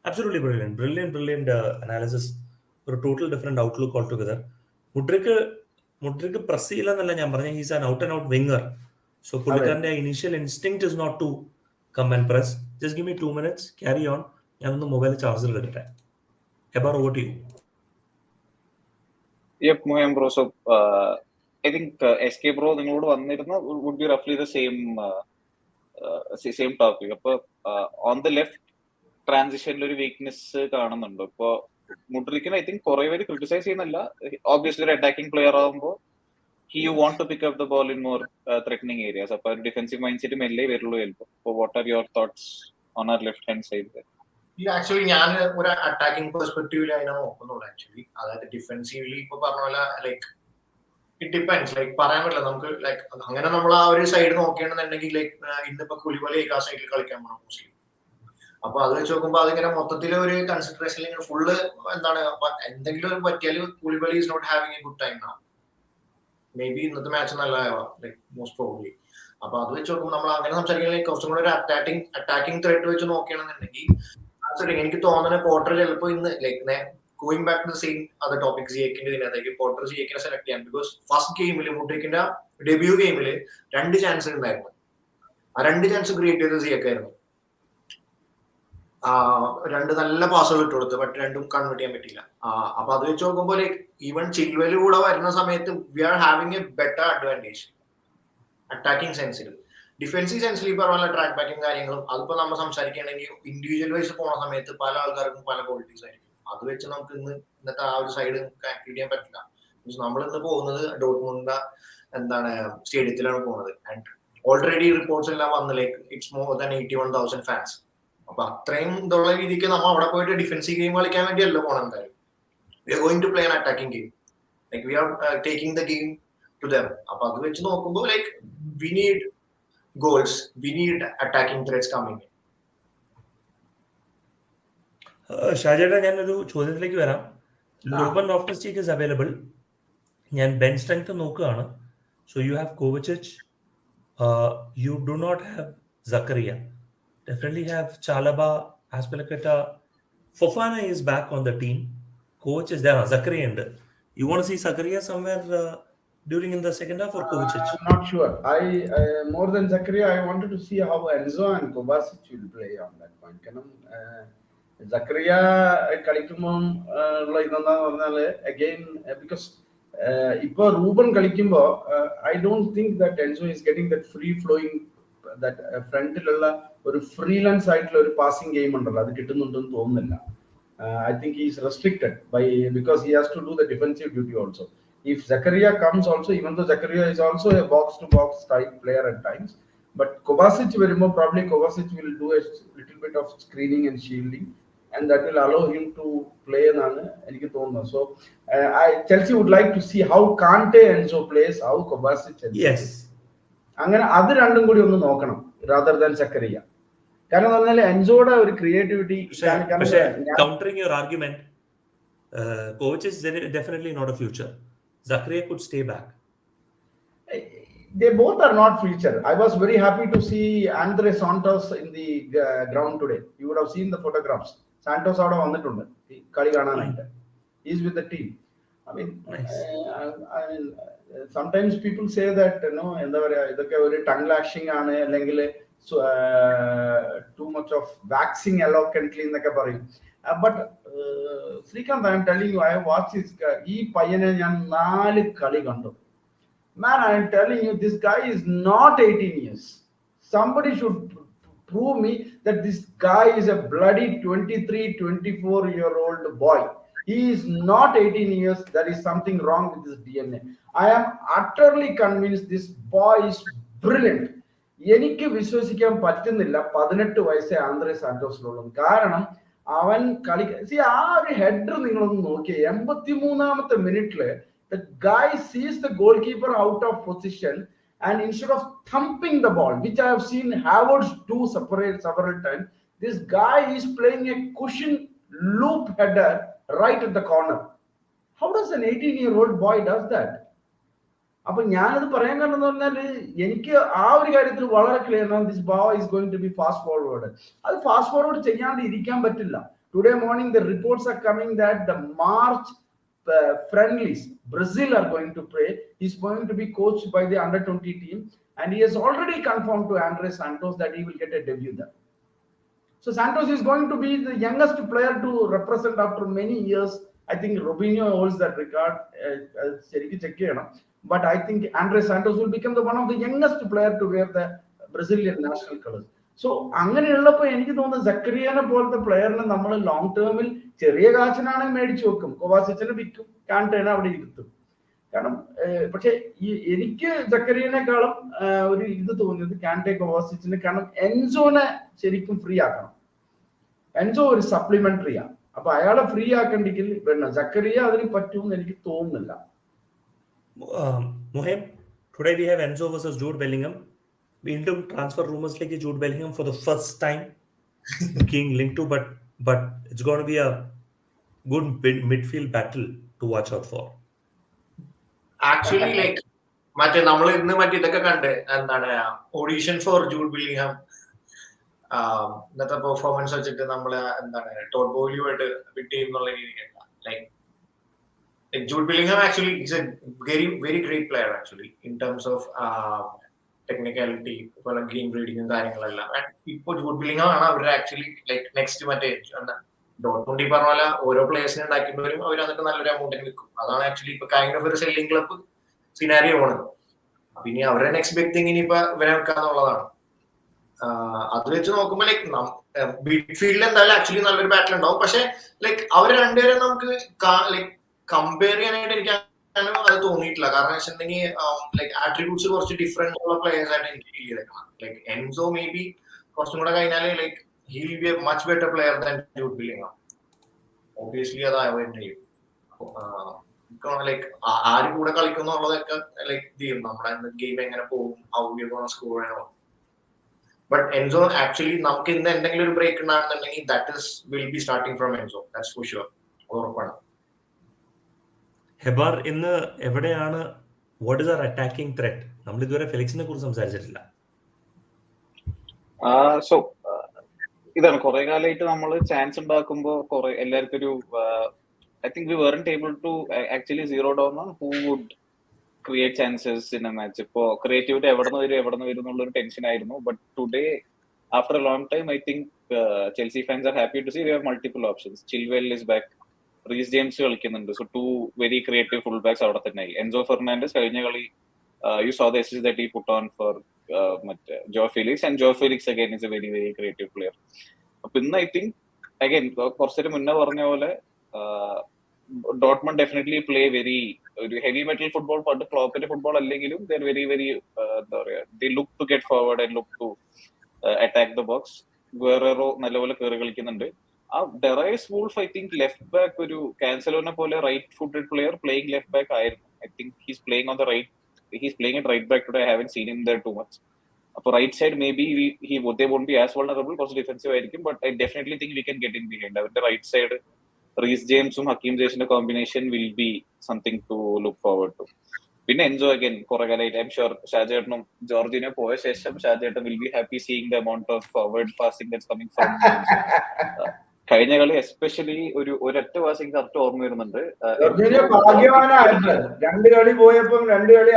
Absolutely brilliant analysis. ഒരു total different outlook altogether. Mudryk press ചെയ്യില്ലെന്നല്ല ഞാൻ പറഞ്ഞ, he's an out and out winger. So പുള്ളിക്കാരൻ്റെ initial instinct is not to come and press. Just give me 2 minutes, carry on. ഞാനൊന്ന് mobile charger എടുക്കട്ടെ. എബാർ, over to you. Yep, Mohembro. So I think SK Bro നിങ്ങളോട് വന്നിരുന്ന would be roughly the same topic. അപ്പൊ on the left ട്രാൻസിഷനിൽ ഒരു weakness കാണുന്നുണ്ട്. ഇപ്പൊ മുഡ്രിക്കിനെ I think കുറെ പേര് ക്രിട്ടിസൈസ് ചെയ്യുന്നില്ല. ഓബ്വിയസ്ലി ഒരു അറ്റാക്കിംഗ് പ്ലെയർ ആകുമ്പോൾ you want to pick up the ball in more threatening areas. അപ്പൊ ഒരു ഡിഫെൻസീവ് മൈൻഡ് സെറ്റ് മെല്ലെ വരുള്ളൂ ചിലപ്പോൾ. What are your thoughts on our left hand side there? Actually ഞാൻ ഒരു അറ്റാക്കിംഗ് പെർസ്പെക്റ്റീവിൽ അതിനെ നോക്കുന്നുള്ളൂ ആക്ച്വലി. അതായത് ഡിഫെൻസീവ്ലി ഇപ്പൊ പറഞ്ഞ പോലെ ലൈക്ക് ഇറ്റ് ഡിപ്പെൻഡ്സ്, ലൈക്ക് പറയാൻ പറ്റില്ല നമുക്ക്. ലൈക്ക് അങ്ങനെ നമ്മൾ ആ ഒരു സൈഡ് നോക്കുകയാണെന്നുണ്ടെങ്കിൽ ലൈക്ക് ഇന്നിപ്പോ കുലിബലി ആ സൈഡിൽ കളിക്കാൻ പോകണം മോസ്റ്റ്ലി. അപ്പൊ അത് വെച്ച് നോക്കുമ്പോൾ അതിങ്ങനെ മൊത്തത്തിൽ ഒരു കൺസിഡറേഷൻ ഫുള്ള് എന്താണ് എന്തെങ്കിലും പറ്റിയാൽ Koulibaly is not having a good time നാ. മേ ബി ഇന്നത്തെ മാച്ച് നല്ലതാവാം ലൈക്ക് മോസ്റ്റ് പ്രോബ്ലി. അപ്പൊ അത് വെച്ച് നോക്കുമ്പോൾ നമ്മൾ അങ്ങനെ സംസാരിക്കുകയാണെങ്കിൽ കുറച്ചും കൂടെ ഒരു അറ്റാക്കിംഗ് ത്രെഡ് വെച്ച് നോക്കുകയാണെന്നുണ്ടെങ്കിൽ എനിക്ക് തോന്നുന്ന പോർട്ടർ ചിലപ്പോൾ ഇന്ന് like going back to the same other topic സിയക്കിന്റെ ഇതിനകത്തേക്ക് പോർട്ടർ സിയക്കിനെ സെലക്ട് ചെയ്യാൻ. ബിക്കോസ് ഫസ്റ്റ് ഗെയിമിൽ മുട്ടേക്കിന്റെ ഡെബ്യൂ ഗെയിമിൽ 2 ചാൻസ് ഉണ്ടായിരുന്നു. ആ 2 ചാൻസ് ക്രിയേറ്റ് ചെയ്തത് സിയക്കായിരുന്നു. 2 നല്ല പാസുകൾ ഇട്ട് കൊടുത്തു, ബട്ട് 2ഉം കൺവേർട്ട് ചെയ്യാൻ പറ്റില്ല. അപ്പൊ അത് വെച്ച് നോക്കുമ്പോൾ ലൈക്ക് ഈവൻ ചിൽവെൽ കൂടെ വരുന്ന സമയത്ത് we are having a better advantage attacking സെൻസിൽ. ഡിഫൻസീവ് സെൻസിൽ ഈ പറഞ്ഞ ട്രാക്ക് ബാക്കിങ് കാര്യങ്ങളും അതിപ്പോ നമ്മൾ സംസാരിക്കുകയാണെങ്കിൽ ഇൻഡിവിജ്വൽ വൈസ് പോണ സമയത്ത് പല ആൾക്കാർക്കും പല ക്വാളിറ്റീസ് ആയിരിക്കും. അത് വെച്ച് നമുക്ക് ഇന്നത്തെ ആ ഒരു സൈഡ് ആക്ടിവേറ്റ് ചെയ്യാൻ പറ്റില്ല. നമ്മൾ ഇന്ന് പോകുന്നത് ഡോർട്ട്മുണ്ട് എന്താണ് സ്റ്റേഡിയത്തിലാണ് പോകുന്നത്. ആൻഡ് ഓൾറെഡി റിപ്പോർട്ട്സ് എല്ലാം വന്ന് like it's more than 81,000 fans. അപ്പൊ അത്രയും ഇതുള്ള രീതിക്ക് നമ്മൾ അവിടെ പോയിട്ട് ഡിഫൻസീവ് ഗെയിം കളിക്കാൻ വേണ്ടിയല്ല പോകണം. എന്തായാലും we are going to play an attacking game, like we are taking the game to them. അപ്പൊ അത് വെച്ച് നോക്കുമ്പോൾ like we need goals, we need attacking threats coming in. ഷാജേട്ടാ, ഞാനൊരു ചോദ്യത്തിലേക്ക് വരാം. Ruben Loftus-Cheek is available. ഞാൻ ബെഞ്ച് സ്ട്രെങ്ത് നോക്കുകയാണ്. So you have Kovacic, you do not have Zakaria, definitely have Chalaba, Azpilicueta. Fofana is back on the team. Coach is there. Zakaria and you want to see Zakaria somewhere during in the second half or Kovacic? I'm not sure. I more than Zakaria, I wanted to see how Enzo and Kovacic will play on that point. Zakaria കളിക്കുമ്പോൾ ഉള്ള ഇതെന്താന്ന് പറഞ്ഞാല് again because ഇപ്പൊ Reuben കളിക്കുമ്പോ I don't think that Enzo is getting that free flowing that ഫ്രണ്ടിലുള്ള ഒരു freelance ആയിട്ടുള്ള ഒരു passing game ഉണ്ടല്ലോ, അത് കിട്ടുന്നുണ്ടെന്ന് തോന്നുന്നില്ല. I think he is restricted by because he has to do the defensive duty also. If Zakaria comes also, even though Zakaria is also a box-to-box type player at times, but Kovacic probably Kovacic will do a little bit of screening and shielding, and that will allow him to play. So Chelsea would like to see how Kante Enzo plays, how Kovacic Enzo yes plays. അങ്ങനെ അത് രണ്ടും കൂടി ഒന്ന് നോക്കണം rather than Zakaria. കാരണം പറഞ്ഞാൽ എൻസോയുടെ ഒരു creativity. Countering your argument, Kovacic is definitely not a future. Zakaria could stay back. They both are not future. I was very happy to see Andre Santos in the ground today. You would have seen the photographs. Santos അവിടെ വന്നിട്ടുണ്ട് കളി കാണാനായിട്ട്. He is with the team. I mean, I mean sometimes people say that എന്താ പറയാ, ഇതൊക്കെ ഒരു tongue lashing ആണ് അല്ലെങ്കിൽ too much of waxing eloquently എന്നൊക്കെ പറയും. But Srikanth, I am telling you, I have watched this guy. ഈ പയ്യനെ ഞാൻ 4 കളി കണ്ടു. Man, I am telling you, this guy is not 18 years. Somebody should prove me that this guy is a bloody 23, 24-year-old boy. He is not 18 years. There is something wrong with his DNA. I am utterly convinced this boy is brilliant. എനിക്ക് വിശ്വസിക്കാൻ പറ്റുന്നില്ല 18 വയസ്സേ Andre സാന്റോസിലുള്ളൂ. കാരണം അവൻ ആ ഒരു header നിങ്ങളൊന്ന് നോക്കിയേ, 83ാമത്തെ മിനിറ്റില് the guy sees the goalkeeper out of position, and instead of thumping the ball, which I have seen Havertz do several times, this guy is playing a cushion loop header right at the corner. How does an 18-year-old boy does that? അപ്പൊ ഞാനത് പറയാൻ കാരണം എന്ന് പറഞ്ഞാല് എനിക്ക് ആ ഒരു കാര്യത്തിൽ വളരെ ക്ലിയർ ആണ്. This boy is going to be fast forward. അത് ഫാസ്റ്റ് ഫോർവേഡ് ചെയ്യാണ്ട് ഇരിക്കാൻ പറ്റില്ല. Today morning the reports are coming that the March friendlies Brazil are going to play. He's going to be coached by the under-20 team, and he has already confirmed to Andre Santos that he will get a debut there. So Santos is going to be the youngest player to represent after many years. I think Robinho holds that record. But I think Andre Santos will become one of the youngest player to wear the Brazilian national colors. So അങ്ങനെയുള്ളപ്പോ എനിക്ക് തോന്നുന്നു സക്കറിയനെ പോലത്തെ പ്ലെയറിനെ നമ്മൾ long ടേമിൽ ചെറിയ കാശിനാണെങ്കിൽ മേടിച്ചു വെക്കും, കൊവാസിച്ചിനെ വിൽക്കും, കാന്റേനെ അവിടെ ഇരുത്തും. കാരണം പക്ഷെ എനിക്ക് സക്കറിയനേക്കാളും ഒരു ഇത് തോന്നിയത് കാന്റേ കൊവാസിച്ചിന്. കാരണം എൻസോനെ ശരിക്കും ഫ്രീ ആക്കണം. എൻസോ ഒരു സപ്ലിമെന്ററിയാ. അപ്പൊ അയാളെ ഫ്രീ ആക്കണ്ടെങ്കിൽ വേണം. സക്കറിയ അതിന് പറ്റുമെന്ന് എനിക്ക് തോന്നുന്നില്ല. Mohim, today we have Enzo versus Jude Bellingham. വീണ്ടും ട്രാൻസ്ഫർ റൂമേഴ്സിലേക്ക് Jude Bellingham for the first time being linked to, but it's going to be a good midfield battle to watch out for. Actually, like മറ്റേ നമ്മൾ ഇന്ന് മറ്റേ ഇതൊക്കെ കണ്ട് എന്താണ് audition four Jude Bellingham ഇന്നത്തെ പെർഫോമൻസ് വെച്ചിട്ട് നമ്മള് എന്താണ് ടോഡ് ബോയിലുമായിട്ട് ബിറ്റ് ചെയ്യുന്നുള്ള രീതിക്ക് like Jude Bellingham actually is a very great player actually in terms of technicality, game reading and കാര്യങ്ങളെല്ലാം. And ഇപ്പോൾ Jude Bellingham ആണ് അവരുടെ ആക്ച്വലി ലൈക്ക് നെക്സ്റ്റ് മറ്റേ ഡോട്ട്മുണ്ട് ഈ പറഞ്ഞ പോലെ ഓരോ പ്ലേയേഴ്സിനെ ഉണ്ടാക്കിയിട്ട് വരും, അവർ എന്നിട്ട് നല്ലൊരു എമൗണ്ടിന് വിൽക്കും. അതാണ് ആക്ച്വലി ഇപ്പൊ കൈൻഡ് ഓഫ് ഒരു സെല്ലിംഗ് ക്ലബ് സിനാരിയോ ആണ്. അപ്പൊ ഇനി അവരുടെ നെക്സ്റ്റ് ബിഗ് തിങ് ഇനിയിപ്പോ ഇവരെ വെക്കാന്നുള്ളതാണ്. അത് വെച്ച് നോക്കുമ്പോൾ ലൈക്ക് മിഡ്ഫീൽഡിൽ എന്തായാലും ആക്ച്വലി നല്ലൊരു ബാറ്റിൽ ഉണ്ടാവും. പക്ഷെ ലൈക്ക് അവർ രണ്ടുപേരും നമുക്ക് ലൈക്ക് കമ്പയർ ചെയ്യാനായിട്ട് എനിക്ക് അത് തോന്നിയിട്ടില്ല. കാരണം വെച്ചിട്ടുണ്ടെങ്കിൽ ലൈക്ക് ആട്രിബ്യൂട്ട്സ് കുറച്ച് ഡിഫറെന്റ് ഉള്ള പ്ലേയേഴ്സ് ആയിട്ട് എനിക്ക് ഫീൽ ചെയ്തേക്കണം. ലൈക്ക് എൻസോ മേ ബി കുറച്ചും കൂടെ കഴിഞ്ഞാല് like he will be a much better player than Jude Bellingham. Obviously അത് അവോയ്ഡ് ചെയ്യും. ലൈക്ക് ആര് കൂടെ കളിക്കുന്നുള്ളതൊക്കെ ലൈക്ക് ചെയ്യും നമ്മുടെ ഗെയിം എങ്ങനെ പോകും, ഹൗ യു ഗോണ സ്കോർ ആണോ. ബട്ട് എൻസോ ആക്ച്വലി നമുക്ക് ഇന്ന് എന്തെങ്കിലും ഒരു ബ്രേക്ക് ഉണ്ടാകുന്നുണ്ടെങ്കിൽ that is will be starting from Enzo, that's for sure. ഉറപ്പാണ്. ഹെബാർ ഇന്ന് എവിടെയാണ്? What is our attacking threat? നമ്മൾ ഇതുവരെ ഫെലിക്സിനെ കുറിച്ച് സംസാരിച്ചിട്ടില്ല. സോ ഇതാണ് കുറെ കാലമായിട്ട് നമ്മൾ ചാൻസ് ഉണ്ടാക്കുമ്പോൾ കുറെ എല്ലാവർക്കും ഒരു I think we weren't able to actually zero down on who would create chances in a match. ഇപ്പോ ക്രിയേറ്റിവിറ്റി എവിടെ നിന്ന് വരും എന്നുള്ളൊരു ടെൻഷൻ ആയിരുന്നു. But today after a long time I think Chelsea fans are happy to see we have multiple options. Chilwell is back, Reece James കളിക്കുന്നുണ്ട്. So two very creative full backs അവിടെ തന്നെ ആയി. Enzo Fernandez കഴിഞ്ഞ കളി you saw the assist that he put on for മറ്റേ Joao Felix, and Joao Felix again is a very very creative player. അപ്പൊ ഇന്ന് I think again കുറച്ചൊരു മുന്നേ പറഞ്ഞ പോലെ ഡോട്ട്മണ്ട് ഡെഫിനറ്റ്ലി പ്ലേ വെരി ഒരു ഹെവി മെറ്റൽ ഫുട്ബോൾ. പണ്ട് ക്ലോപ്പിന്റെ ഫുട്ബോൾ അല്ലെങ്കിലും ദേ ആർ വെരി വെരി എന്താ പറയാ, they look to get forward and look to attack the box. Guerreiro നല്ലപോലെ കയറി കളിക്കുന്നുണ്ട്. ആ ഡെറൈസ് Wolf I think left back ഒരു കാൻസലോനെ പോലെ right footed player playing left back ആയിരുന്നു. I think he's playing on the right, he's playing at right back today. I haven't seen him there too much. അപ്പൊ right side may be they won't be as vulnerable, കുറച്ച് defensive ആയിരിക്കും. But I definitely think we can get in behind. അവരുടെ right side Reece ജെയിംസും Hakim ജേഷിന്റെ combination will be something to look forward to. പിന്നെ Enzo again കുറെ കാലമായിട്ട് I am sure ഷാജേട്ടനും ജോർജിനെ പോയ ശേഷം ഷാജേട്ടൻ will be happy seeing the amount of forward passing that's coming from കഴിഞ്ഞ കളി എസ്പെഷ്യലി ഒരൊറ്റ പാസിംഗ് കറക്റ്റ് ഓർമ്മ വരുന്നുണ്ട്. ഭാഗ്യവാനായിരുന്നു. 2 കളി പോയപ്പോൾ 2 കളി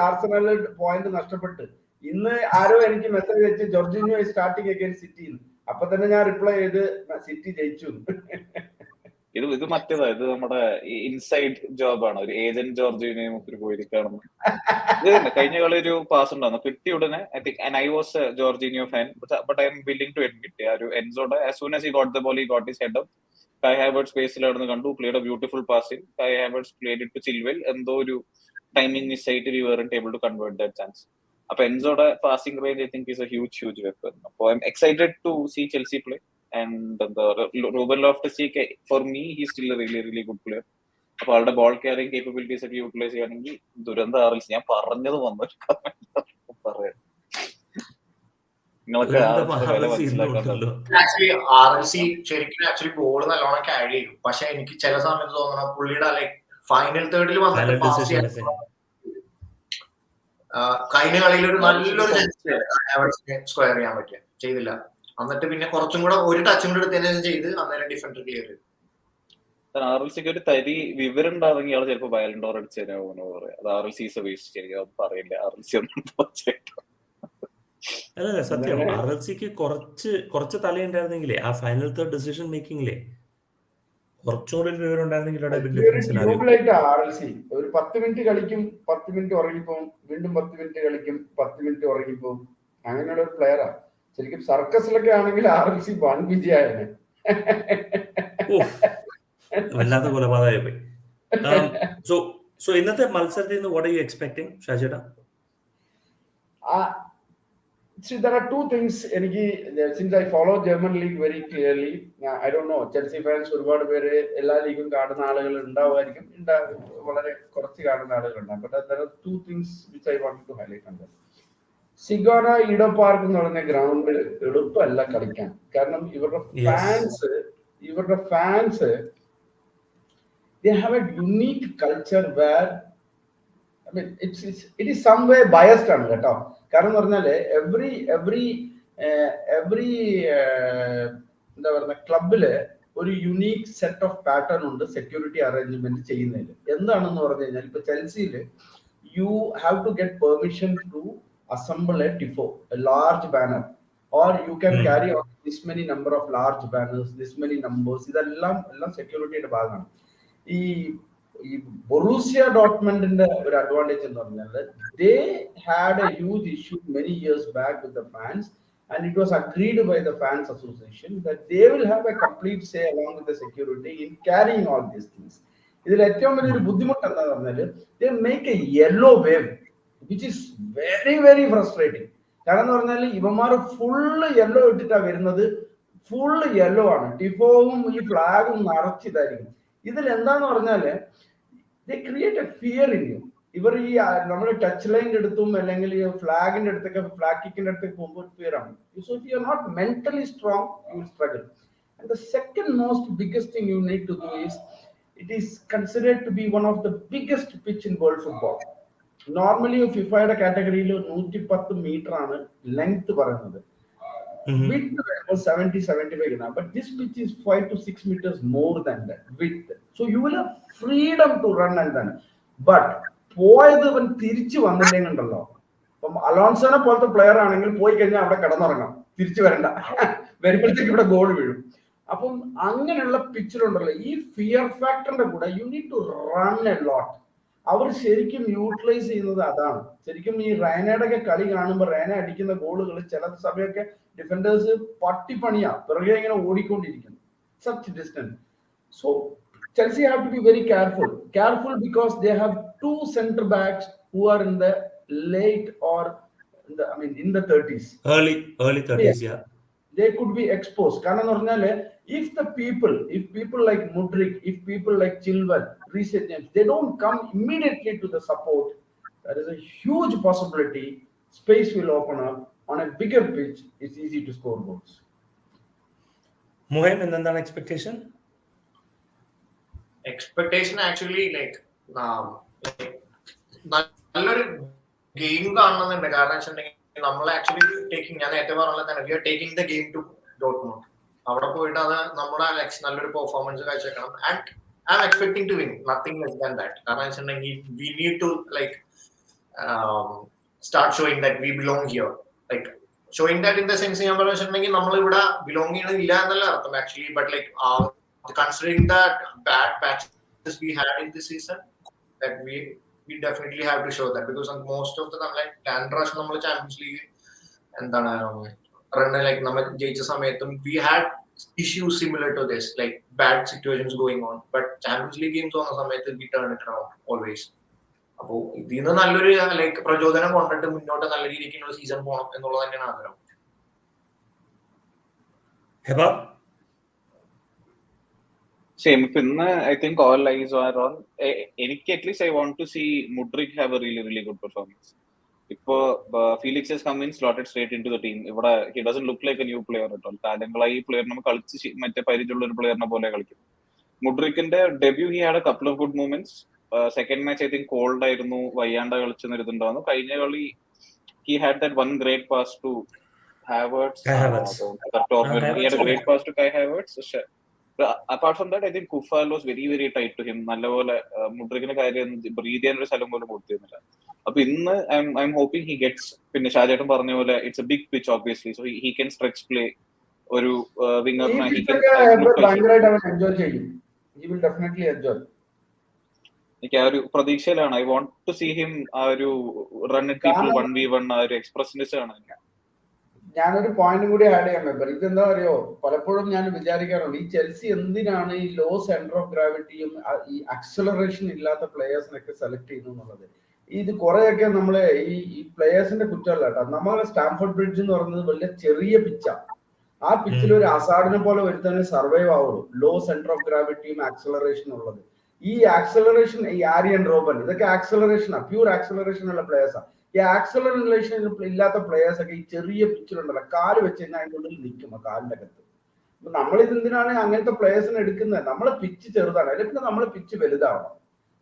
ആർസണൽ പോയിന്റ് നഷ്ടപ്പെട്ട്. ഇന്ന് ആരോ എനിക്ക് മെസ്സേജ് വെച്ച് ജോർജിനിയോ സ്റ്റാർട്ടിങ് അഗൈൻസ്റ്റ് സിറ്റി. അപ്പൊ തന്നെ ഞാൻ റിപ്ലൈ ചെയ്ത് സിറ്റി ജയിച്ചു. ഇത് മറ്റേതാ, ഇത് നമ്മുടെ ഇൻസൈഡ് ജോബാണ്. ഒരു ഏജന്റ് ജോർജിനെയും ഒരു പോയിരിക്കാണെന്ന്. ഇത് കഴിഞ്ഞ കളി ഒരു പാസ് ഉണ്ടായിരുന്നു കിട്ടിയ ഉടനെ I think, and I was Jorginho fan, but I'm willing to admit ആ ഒരു എൻസോടെ as soon as he got the ball he got his head up. Kai Havertz സ്പേസിലായിരുന്നു കണ്ടു, played a beautiful passing. Kai Havertz played it to Chilwell. എന്തോ ഒരു timing miss ആയിട്ട് we weren't able to convert that chance. അപ്പൊ എൻസോടെ passing range I think is a huge weapon. അപ്പൊ I M excited to see Chelsea play. And Ruben Loftus-Cheek, for me, he's still a really good player. അപ്പൊ ആളുടെ ball carrying capabilities ഒക്കെ utilise ചെയ്യുകയാണെങ്കിൽ ദുരന്ത RLC. ഞാൻ പറഞ്ഞത് വന്നൊരു പറയാം. ആക്ച്വലി ബോൾ നല്ലോണം ക്യാരി ചെയ്യും. പക്ഷെ എനിക്ക് ചില സമയത്ത് തോന്നണം പുള്ളിയുടെ ലൈക്ക് ഫൈനൽ തേർഡിൽ വന്നിട്ട് പാസ് ചെയ്യാൻ കഴിഞ്ഞ കളിയിൽ ഒരു നല്ലൊരു സ്ക്വയർ ചെയ്യാൻ പറ്റിയ ചെയ്തില്ല. എന്നിട്ട് പിന്നെ കുറച്ചും കൂടെ ഒരു ടച്ചും കൂടെ എടുത്തതിന് ചെയ്ത് അന്നേരം ഡിഫൻഡർ ക്ലിയർ ചെയ്തു. ആർഎൽസിക്ക് ഒരു തരി വിവരം ഉണ്ടായിരുന്നെങ്കിൽ ആൾ ചിലപ്പോൾ ബയലൻഡോർ അടിച്ചേനോ പറയാം. അത് ആർഎൽസി വേസ്റ്റ് ശരിക്കും പറയില്ല. ആർഎൽസി അല്ല സത്യം, ആർഎൽസിക്ക് കുറച്ച് തലയുണ്ടായിരുന്നെങ്കിലേ ആ ഫൈനൽ തേർഡ് ഡിസിഷൻ മേക്കിംഗിലെ കുറച്ചുകൂടി വിവരം ഉണ്ടായിരുന്നെങ്കിൽ ഒരു 10 മിനിറ്റ് കളിക്കും, 10 മിനിറ്റ് ഉറങ്ങിപ്പോവും, വീണ്ടും 10 മിനിറ്റ് കളിക്കും, 10 മിനിറ്റ് ഉറങ്ങിപ്പോവും. അങ്ങനെയുള്ള ഒരു പ്ലെയറാ. ശരിക്കും സർക്കസിലൊക്കെ ആണെങ്കിൽ ആർഎൽസി വൻ വിജയാണ്. വല്ലാത്ത കൊലപാതകമായി പോയി. സോ ഇന്നത്തെ മത്സരത്തിൽ നിന്ന് വാട്ട് ആർ യു എക്സ്പെക്ടിങ് ഷാജേട്ടാ? See, there are two things. Since I follow German league very clearly, I don't know. Chelsea fans ഒരുപാട് പേര് എല്ലാ ലീഗും കാണുന്ന ആളുകൾ ഉണ്ടാവുമായിരിക്കും. വളരെ കുറച്ച് കാണുന്ന ആളുകളുണ്ടാകും. But there are two things which I wanted to highlight on that. Signal Iduna Park എന്ന് പറയുന്ന ഗ്രൗണ്ട് എളുപ്പമല്ല കളിക്കാൻ. കാരണം ഇവരുടെ fans they have a unique culture where I mean it is some way biased ആണ് കേട്ടോ. കാരണം എന്ന് പറഞ്ഞാല് every എന്താ പറയുക ക്ലബില് ഒരു യുണീക് സെറ്റ് ഓഫ് പാറ്റേൺ ഉണ്ട് സെക്യൂരിറ്റി അറേഞ്ച്മെന്റ് ചെയ്യുന്നതിൽ. എന്താണെന്ന് പറഞ്ഞു കഴിഞ്ഞാൽ ഇപ്പൊ ചെൽസിയില് you have to get permission to assemble a tifo, a large banner, or you can carry on this many number of large banners, this many numbers. ഇതെല്ലാം സെക്യൂരിറ്റിയുടെ ഭാഗമാണ്. ഈ Borussia ഡോട്ട്മണ്ടിന്റെ ഒരു അഡ്വാൻറ്റേജ് എന്ന് പറഞ്ഞാൽ they had a huge issue many years back with the fans, and it was agreed by the fans association that they will have a complete say along with the security in carrying all these things. ഇതിൽ ഏറ്റവും വലിയൊരു ബുദ്ധിമുട്ട് എന്താണെന്ന് പറഞ്ഞാൽ they make a yellow wave which is very very frustrating. കാരണം എന്ന് പറഞ്ഞാൽ ഇവന്മാർ ഫുള്ള് യെല്ലോ ഇട്ടിട്ടാണ് വരുന്നത്. ഫുള്ള് യെല്ലോ ആണ്. ടിഫോവും ഈ ഫ്ലാഗും നിറച്ചിതായിരിക്കും. ഇതിൽ എന്താന്ന് പറഞ്ഞാല് they create a fear in you. ഇവർ ഈ നമ്മുടെ ടച്ച് ലൈനിന്റെ അടുത്തും അല്ലെങ്കിൽ ഫ്ലാഗിന്റെ അടുത്തൊക്കെ ഫ്ലാഗ് കിക്കിന്റെ അടുത്തൊക്കെ പോകുമ്പോൾ ഫിയർ ആണ്. So if you are not mentally strong, you will struggle. And the second most biggest thing you need to do is it is considered to be one of the biggest pitch in world football. Normally ഫിഫയുടെ കാറ്റഗറിയിൽ 110 metre ആണ് length പറയുന്നത്. Width was 70-75 now, but this pitch is 5 to 6 meters more than that width. So you will have freedom to run and run. But പോയത് ഇവൻ തിരിച്ചു വന്നില്ലെങ്കിലുണ്ടല്ലോ, ഇപ്പം അലോൺസോനെ പോലത്തെ player ആണെങ്കിൽ പോയി കഴിഞ്ഞാൽ അവിടെ കിടന്നുറങ്ങാം, തിരിച്ചു വരണ്ട, വരുമ്പോഴത്തേക്ക് ഇവിടെ ഗോൾ വീഴും. അപ്പം അങ്ങനെയുള്ള പിച്ചിലുണ്ടല്ലോ ഈ ഫിയർ ഫാക്ടറിന്റെ കൂടെ you need to run a lot. അവർ ശരിക്കും യൂട്ടിലൈസ് ചെയ്യുന്നത് അതാണ്. ശരിക്കും ഈ റൈനയുടെ ഒക്കെ കളി കാണുമ്പോൾ റൈന അടിക്കുന്ന ഗോളുകൾ ചില സമയമൊക്കെ ഡിഫൻഡേഴ്സ് പട്ടിപ്പണിയാ, പിറകെ ഇങ്ങനെ ഓടിക്കൊണ്ടിരിക്കുന്നു, such distance. So Chelsea have to be very careful because they have two center backs who are in the late or in the 30s, early 30s. Yeah, they could be exposed. കാരണം എന്ന് പറഞ്ഞാല് if people like Mudryk, if people like Chilwell, Reece James, they don't come immediately to the support, there is a huge possibility space will open up on a bigger pitch. It's easy to score goals. Mohim, എന്താണ് expectation actually നല്ലൊരു game കാണണമെന്നുണ്ട്. കാരണം വെച്ചിട്ടുണ്ടെങ്കിൽ നമ്മൾ actually ഞാൻ നേരത്തെ പറഞ്ഞ തന്നെ we are taking the game to Dortmund. അവിടെ പോയിട്ട് അത് നമ്മുടെ നല്ലൊരു പെർഫോമൻസ് കാഴ്ചവെക്കണം. And I am expecting to win, nothing less than that. കാരണം വെച്ചിട്ടുണ്ടെങ്കിൽ we need to start showing that we belong here. Showing that in the sense ഞാൻ പറഞ്ഞു വെച്ചിട്ടുണ്ടെങ്കിൽ നമ്മളിവിടെ ബിലോങ് ചെയ്യണില്ല എന്നല്ല അർത്ഥം actually. But considering the bad patches we had in this season, that we definitely have to show that, because most of the time Tandrash നമ്മൾ champions league എന്താണ് run നമ്മൾ ജയിച്ച സമയത്തും we had issues similar to this, bad situations going on, but champions league games വന്ന സമയത്ത് we turn it around always. അപ്പോൾ ഇതിന്ന് നല്ലൊരു പ്രചോദനം കൊണ്ടിട്ട് മുന്നോട്ട് നല്ല രീതിക്ക് ഒരു സീസൺ പോകണം എന്നുള്ളത് തന്നെയാണ് ആഗ്രഹം. Same. I think all eyes are on. At least I want to see Mudryk have a really, really good performance. If Felix has come in, slotted straight into the team. He doesn't look like a new player at all. Talengalai player namak kalichu matte parichulla oru player na pole kalikkum. Mudrykinte debut he had a couple of good moments. Second match I think cold ആയിരുന്നു, വയ്യാണ്ട കളിച്ചെന്ന് ഇരുന്നുണ്ടായിരുന്നു. കഴിഞ്ഞ കളി he had that one great pass to Havertz. He had a great pass to Kai Havertz. Apart from that, I think Kufal was very, very tight to him. നല്ലപോലെ മുഡ്രിക്കിന്റെ കാര്യം breath ചെയ്യാൻ ഒരു സ്ഥലം പോലും കൊടുത്തിരുന്നില്ല. അപ്പൊ ഇന്ന് I'm hoping he gets, പിന്നെ ഷാജേട്ടൻ പറഞ്ഞ പോലെ it's a big pitch obviously, so he can stretch play. ഒരു വിങ്ങറിനെ he can enjoy ചെയ്യും. He will definitely enjoy. എനിക്ക് ആ ഒരു പ്രതീക്ഷയിലാണ്. I want to see him ആ ഒരു run at people 1v1 ആ ഒരു എക്സ്പ്രഷനിസ്റ്റ് ആണ്. ഞാനൊരു പോയിന്റ് കൂടി ആഡ് ചെയ്യാൻ മെമ്പർ. ഇതെന്താ അറിയോ, പലപ്പോഴും ഞാൻ വിചാരിക്കാറുണ്ട് ഈ ചെൽസി എന്തിനാണ് ഈ ലോ സെന്റർ ഓഫ് ഗ്രാവിറ്റിയും ഈ അക്സലറേഷൻ ഇല്ലാത്ത പ്ലേയേഴ്സിനൊക്കെ സെലക്ട് ചെയ്യുന്നു എന്നുള്ളത്. ഇത് കുറെയൊക്കെ നമ്മളെ ഈ പ്ലേയേഴ്സിന്റെ കുറ്റമല്ല കേട്ടോ. നമ്മളെ സ്റ്റാംഫോർഡ് ബ്രിഡ്ജ് എന്ന് പറയുന്നത് വലിയ ചെറിയ പിച്ചാണ്. ആ പിച്ചിൽ ഒരു അസാഡിനെ പോലെ വരുത്താനേ സർവൈവ് ആവുള്ളൂ. ലോ സെന്റർ ഓഫ് ഗ്രാവിറ്റിയും ആക്സലറേഷൻ ഉള്ളത്. ഈ ആക്സലറേഷൻ, ഈ ആര്യൻ റോബൻ, ഇതൊക്കെ ആക്സലറേഷനാണ്, പ്യൂർ ആക്സലറേഷൻ ഉള്ള പ്ലേയേഴ്സാണ്. ഈ ആക്സലറേഷൻ ഇല്ലാത്ത പ്ലേയേഴ്സ് ഒക്കെ ഈ ചെറിയ പിച്ചിലുണ്ടല്ലോ, കാല് വെച്ച് കഴിഞ്ഞാൽ അതിൻ്റെ ഉള്ളിൽ നിൽക്കും, ആ കാലിന്റെ അകത്ത്. അപ്പൊ നമ്മളിത് എന്തിനാണ് അങ്ങനത്തെ പ്ലേയേഴ്സിനെ എടുക്കുന്നത്? നമ്മളെ പിച്ച് ചെറുതാണ്, അല്ലെങ്കിൽ നമ്മളെ പിച്ച് വലുതാവണം.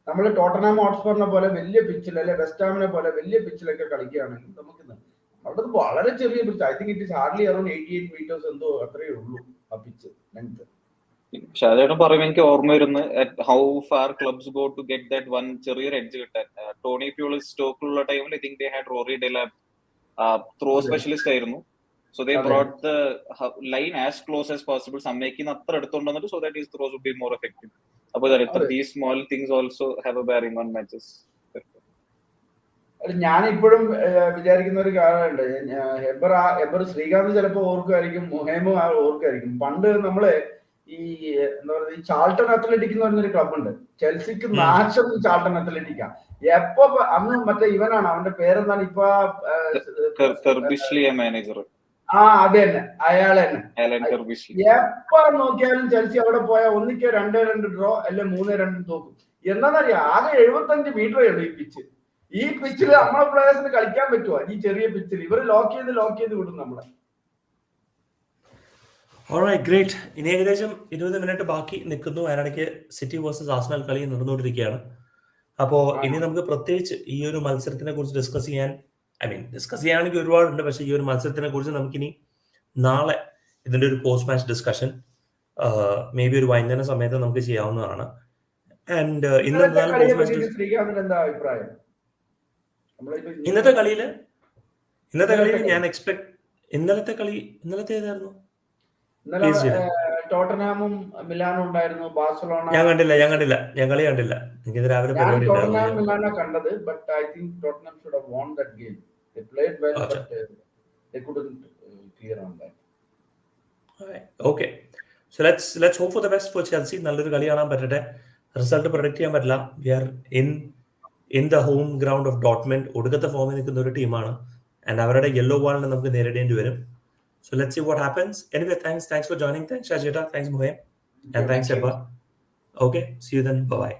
നമ്മൾ ടോട്ടനാം ഹോട്ട്സ്പറിനെ പോലെ വലിയ പിച്ചിൽ, അല്ലെ വെസ്റ്റ് പോലെ വലിയ പിച്ചിലൊക്കെ കളിക്കുകയാണെങ്കിൽ നമുക്ക് അവിടെ വളരെ ചെറിയ pitch. I think it is hardly around 88 meters എന്തോ അത്രയേ ഉള്ളൂ ആ പിച്ച് ലെങ്ത്. ഷാജേട്ടൻ പറയുമ്പോൾ എനിക്ക് ഓർമ്മ വരുന്നു how far clubs go to get that one ചെറിയൊരു എഡ്ജ് കിട്ടാൻ. ടോണി പ്യൂള് സ്റ്റോക്കിലുള്ള ടൈമിൽ I think they had Rory Delap throw specialist ആയിരുന്നു. So they brought the line as close as possible, സമ്മേക്കുന്ന അത്ര എടുത്തുകൊണ്ടുവന്നിട്ട് so that is throws would be more effective. അപ്പോൾ these small things also have a bearing on matches. ഞാനിപ്പോഴും വിചാരിക്കുന്ന ഒരു കാര്യമുണ്ട്. എബർ ശ്രീകാന്ത് ചിലപ്പോൾ ഓർക്കുമായിരിക്കും, മുഹേമു ഓർക്കുമായിരിക്കും. പണ്ട് നമ്മള് ഈ എന്താ പറയുക, ഈ ചാൾട്ടൺ അത്ലറ്റിക് എന്ന് പറയുന്നൊരു ക്ലബുണ്ട്. ചെൽസിക്ക് നാശം ചാൾട്ടൺ അത്ലറ്റിക്കാ. എപ്പോ അന്ന് മറ്റേ ഇവനാണ്, അവന്റെ പേരെന്താണ് ഇപ്പൊ മാനേജർ, അത് തന്നെ, അയാൾ തന്നെ. എപ്പോ നോക്കിയാലും ചെൽസി അവിടെ പോയാൽ ഒന്നിക്കോ 2-2 ഡ്രോ, അല്ലെ 3-2 തോക്കും. എന്താണെന്നറിയാം, ആകെ 75 മീറ്ററേ ഉള്ളൂ ഈ പിച്ച്. ഈ പിച്ചിൽ നമ്മളെ പ്ലേയേഴ്സിന് കളിക്കാൻ പറ്റുമോ? ഈ ചെറിയ പിച്ചിൽ ഇവർ ലോക്ക് ചെയ്ത് വിടും നമ്മളെ. Alright, great. ഇനി ഏകദേശം 20 മിനിറ്റ് ബാക്കി നിൽക്കുന്നു. അതിനിടയ്ക്ക് സിറ്റി വേഴ്സസ് ആർസണൽ കളി നടന്നുകൊണ്ടിരിക്കുകയാണ്. അപ്പോൾ ഇനി നമുക്ക് പ്രത്യേകിച്ച് ഈ ഒരു മത്സരത്തിനെ കുറിച്ച് ഡിസ്കസ് ചെയ്യാനാണെങ്കിൽ ഒരുപാടുണ്ട്. പക്ഷേ ഈ ഒരു മത്സരത്തിനെ കുറിച്ച് നമുക്കിനി നാളെ ഇതിന്റെ ഒരു post match discussion may be ഒരു വൈകുന്നേരം സമയത്ത് നമുക്ക് ചെയ്യാവുന്നതാണ്. ആൻഡ് ഇന്നത്തെ കളിയിൽ ഞാൻ ഇന്നലത്തെ ഏതായിരുന്നു? ടോട്ടനാമും മിലാനും ഉണ്ടായിരുന്നു, ബാഴ്സലോണ. ഞാൻ കണ്ടില്ല, ഞാൻ കളി കണ്ടില്ല. എനിക്കിത് രാവിലെ ടോട്ടനാം മിലാനാ കണ്ടത്. But I think Tottenham should have won that game. They played well, but they couldn't clear on that. Okay, so let's hope for the best for Chelsea. നല്ലൊരു കളി കാണാൻ പറ്റട്ടെ. റിസൾട്ട് പ്രൊഡിക്ട് ചെയ്യാൻ പറ്റില്ല. We are in the home ground of Dortmund. ഒടുക്കത്തെ ഫോമിൽ നിൽക്കുന്ന ഒരു ടീമാണ്. ആൻഡ് അവരുടെ യെല്ലോ വാളിനെ നമുക്ക് നേരിടേണ്ടി വരും. So let's see what happens. Anyway, thanks for joining. Thanks Shajita, thanks Mohem, and thanks Ebba. Okay, see you then. Bye bye.